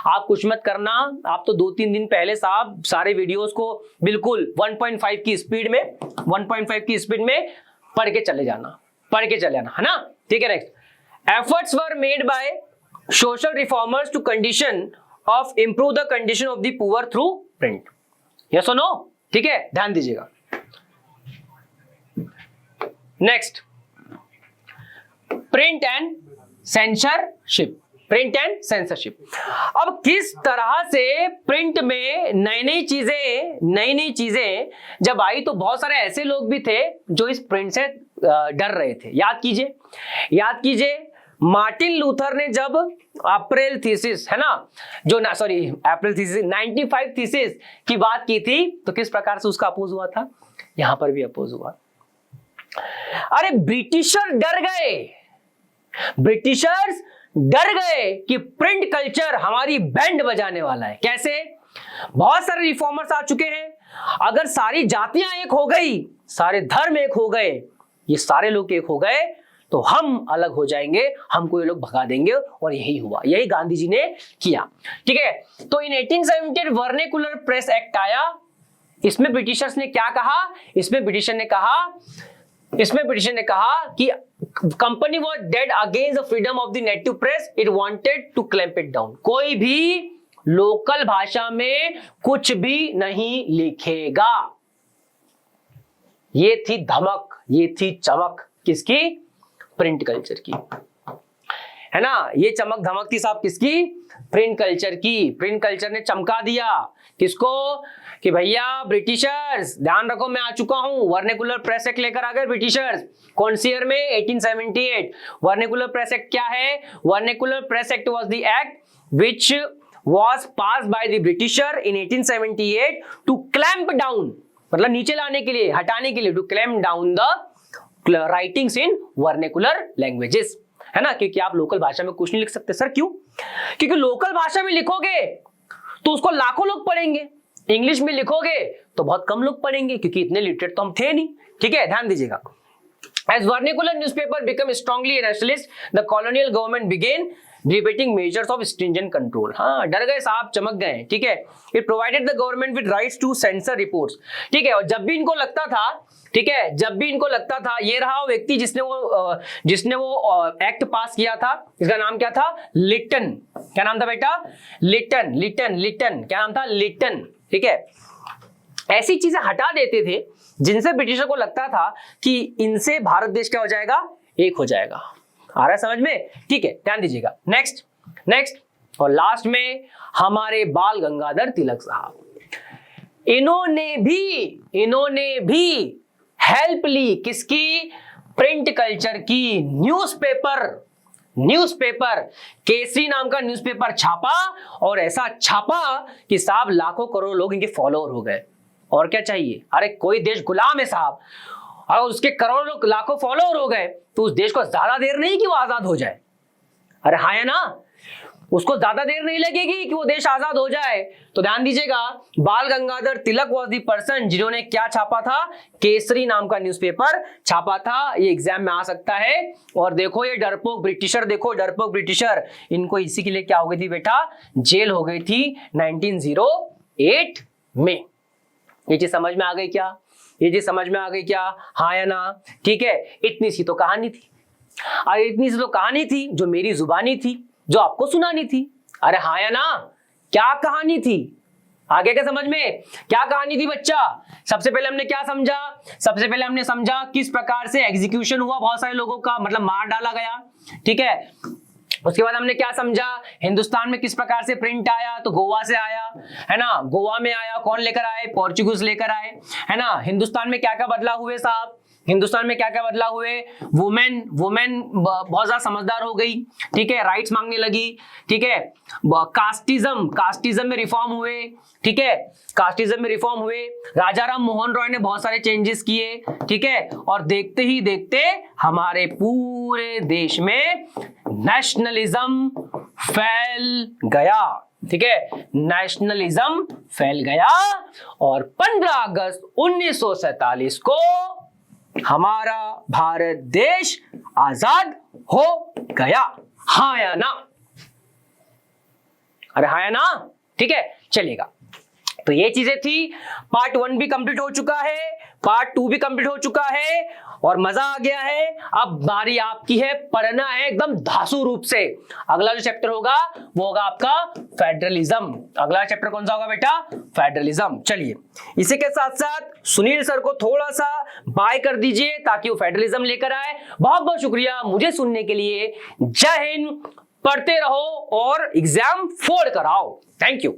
आप कुछ मत करना, आप तो 2-3 दिन पहले साहब सारे वीडियोस को बिल्कुल 1.5 की स्पीड में पढ़ के चले जाना, है ना, ठीक है। Next, efforts were made by social reformers to condition of improve the condition of the poor through print. Yes or no? ठीक है, ध्यान दीजिएगा. Next, print and censorship. Print and censorship. अब किस तरह से प्रिंट में नई नई चीजें जब आई तो बहुत सारे ऐसे लोग भी थे जो इस प्रिंट से डर रहे थे. याद कीजिए मार्टिन लूथर ने जब अप्रैल थीसिस है ना, जो ना सॉरी अप्रैल थीसिस 95 थीसिस की बात की थी, तो किस प्रकार से उसका अपोज हुआ था? यहां पर भी अपोज हुआ. अरे ब्रिटिशर्स डर गए कि प्रिंट कल्चर हमारी बैंड बजाने वाला है. कैसे? बहुत सारे रिफॉर्मर्स आ चुके हैं. अगर सारी जातियां एक हो गई, सारे धर्म एक हो गए, ये सारे लोग एक हो गए, तो हम अलग हो जाएंगे, हमको ये लोग भगा देंगे. और यही हुआ, यही गांधी जी ने किया. ठीक है, तो इन 1878 वर्नेकुलर प्रेस एक्ट आया. इसमें ब्रिटिशर्स ने क्या कहा? इसमें ब्रिटिशर ने कहा कि company was dead against the freedom of the native press, it wanted to clamp it down. कोई भी लोकल भाषा में कुछ भी नहीं लिखेगा. ये थी धमक, ये थी चमक किसकी? प्रिंट कल्चर की, है ना. ये चमक धमक थी साहब किसकी? प्रिंट कल्चर की. प्रिंट कल्चर ने चमका दिया किसको? कि भैया ब्रिटिशर्स ध्यान रखो, मैं आ चुका हूं. वर्नेकुलर प्रेस एक्ट लेकर आ गए ब्रिटिशर्स. कौन सी ईयर में? 1878. वर्नेकुलर प्रेस एक्ट क्या है? Vernacular press act was the act which was passed by the Britisher in 1878 to clamp down, मतलब नीचे लाने के लिए, हटाने के लिए, to clamp down the writings in vernacular languages, है ना. क्योंकि आप लोकल भाषा में कुछ नहीं लिख सकते. सर क्यों? क्योंकि लोकल भाषा में लिखोगे तो उसको लाखों लोग पढ़ेंगे, इंग्लिश में लिखोगे तो बहुत कम लोग पढ़ेंगे, क्योंकि इतने लिटरेट तो हम थे नहीं. ठीक है, ध्यान दीजिएगा. As vernacular newspaper became strongly nationalist, the colonial government began debating measures of stringent control. हाँ, डर गए साहब, चमक गए. ठीक है, it provided the government with rights to censor reports. ठीक है, और जब भी इनको लगता था, ये रहा व्यक्ति जिसने वो एक्ट पास किया था, इसका नाम क्या था? लिटन. क्या नाम था बेटा? लिटन. क्या नाम था? लिटन. ठीक है, ऐसी चीजें हटा देते थे जिनसे ब्रिटिशर को लगता था कि इनसे भारत देश क्या हो जाएगा? एक हो जाएगा. आ रहा है समझ में? ठीक है, ध्यान दीजिएगा. नेक्स्ट और लास्ट में हमारे बाल गंगाधर तिलक साहब. इन्होंने भी हेल्प ली किसकी? प्रिंट कल्चर की. न्यूज़पेपर केसरी नाम का न्यूज़पेपर छापा, और ऐसा छापा कि साहब लाखों करोड़ लोग इनके फॉलोअर हो गए. और क्या चाहिए? अरे कोई देश गुलाम है साहब, अगर उसके करोड़ों लोग, लाखों फॉलोअर हो गए तो उस देश को ज्यादा देर नहीं कि वो आजाद हो जाए. अरे हाँ है ना, उसको ज्यादा देर नहीं लगेगी कि वो देश आजाद हो जाए. तो ध्यान दीजिएगा, बाल Gangadhar Tilak was the person जिन्होंने क्या छापा था? केसरी नाम का न्यूज़पेपर छापा था. ये एग्जाम में आ सकता है. और देखो ये डरपोक ब्रिटिशर, इनको इसी के लिए क्या हो गई थी बेटा? जेल हो गई थी 1908 में. ये चीज समझ में आ गई क्या? हाँ या ना? ठीक है, इतनी सी तो कहानी थी जो मेरी जुबानी थी, जो आपको सुनानी थी. अरे हाँ या ना? क्या कहानी थी? आगे क्या समझ में? क्या कहानी थी बच्चा? सबसे पहले हमने क्या समझा? सबसे पहले हमने समझा किस प्रकार से एग्जीक्यूशन हुआ बहुत सारे लोगों का, मतलब मार डाला गया. ठीक है, उसके बाद हमने क्या समझा? हिंदुस्तान में किस प्रकार से प्रिंट आया, तो गोवा से आया, है ना. गोवा में आया, कौन लेकर आए? पोर्चुगीज लेकर आए, है ना. हिंदुस्तान में क्या क्या बदलाव हुए साहब? वुमेन बहुत ज्यादा समझदार हो गई. ठीक है, राइट्स मांगने लगी. ठीक है, कास्टिज्म में रिफॉर्म हुए. ठीक है, राजा राम मोहन रॉय ने बहुत सारे चेंजेस किए. ठीक है, और देखते ही देखते हमारे पूरे देश में नेशनलिज्म फैल गया. ठीक है, नेशनलिज्म फैल गया और 15 अगस्त 1947 को हमारा भारत देश आजाद हो गया. हाँ या ना? अरे हाँ या ना? ठीक है, चलेगा. तो ये चीजें थी. पार्ट 1 भी कंप्लीट हो चुका है, पार्ट 2 भी कंप्लीट हो चुका है. और मजा आ गया है। अब बारी आपकी है, पढ़ना है एकदम धांसू रूप से। अगला जो चैप्टर होगा वो होगा आपका फेडरलिज्म। अगला चैप्टर कौन सा होगा बेटा? फेडरलिज्म। चलिए इसी के साथ साथ सुनील सर को थोड़ा सा बाय कर दीजिए ताकि वो फेडरलिज्म लेकर आए। बहुत बहुत शुक्रिया मुझे सुनने के लिए। जय हिंद, पढ़ते रहो और एग्जाम फोड़ कर आओ। Thank you.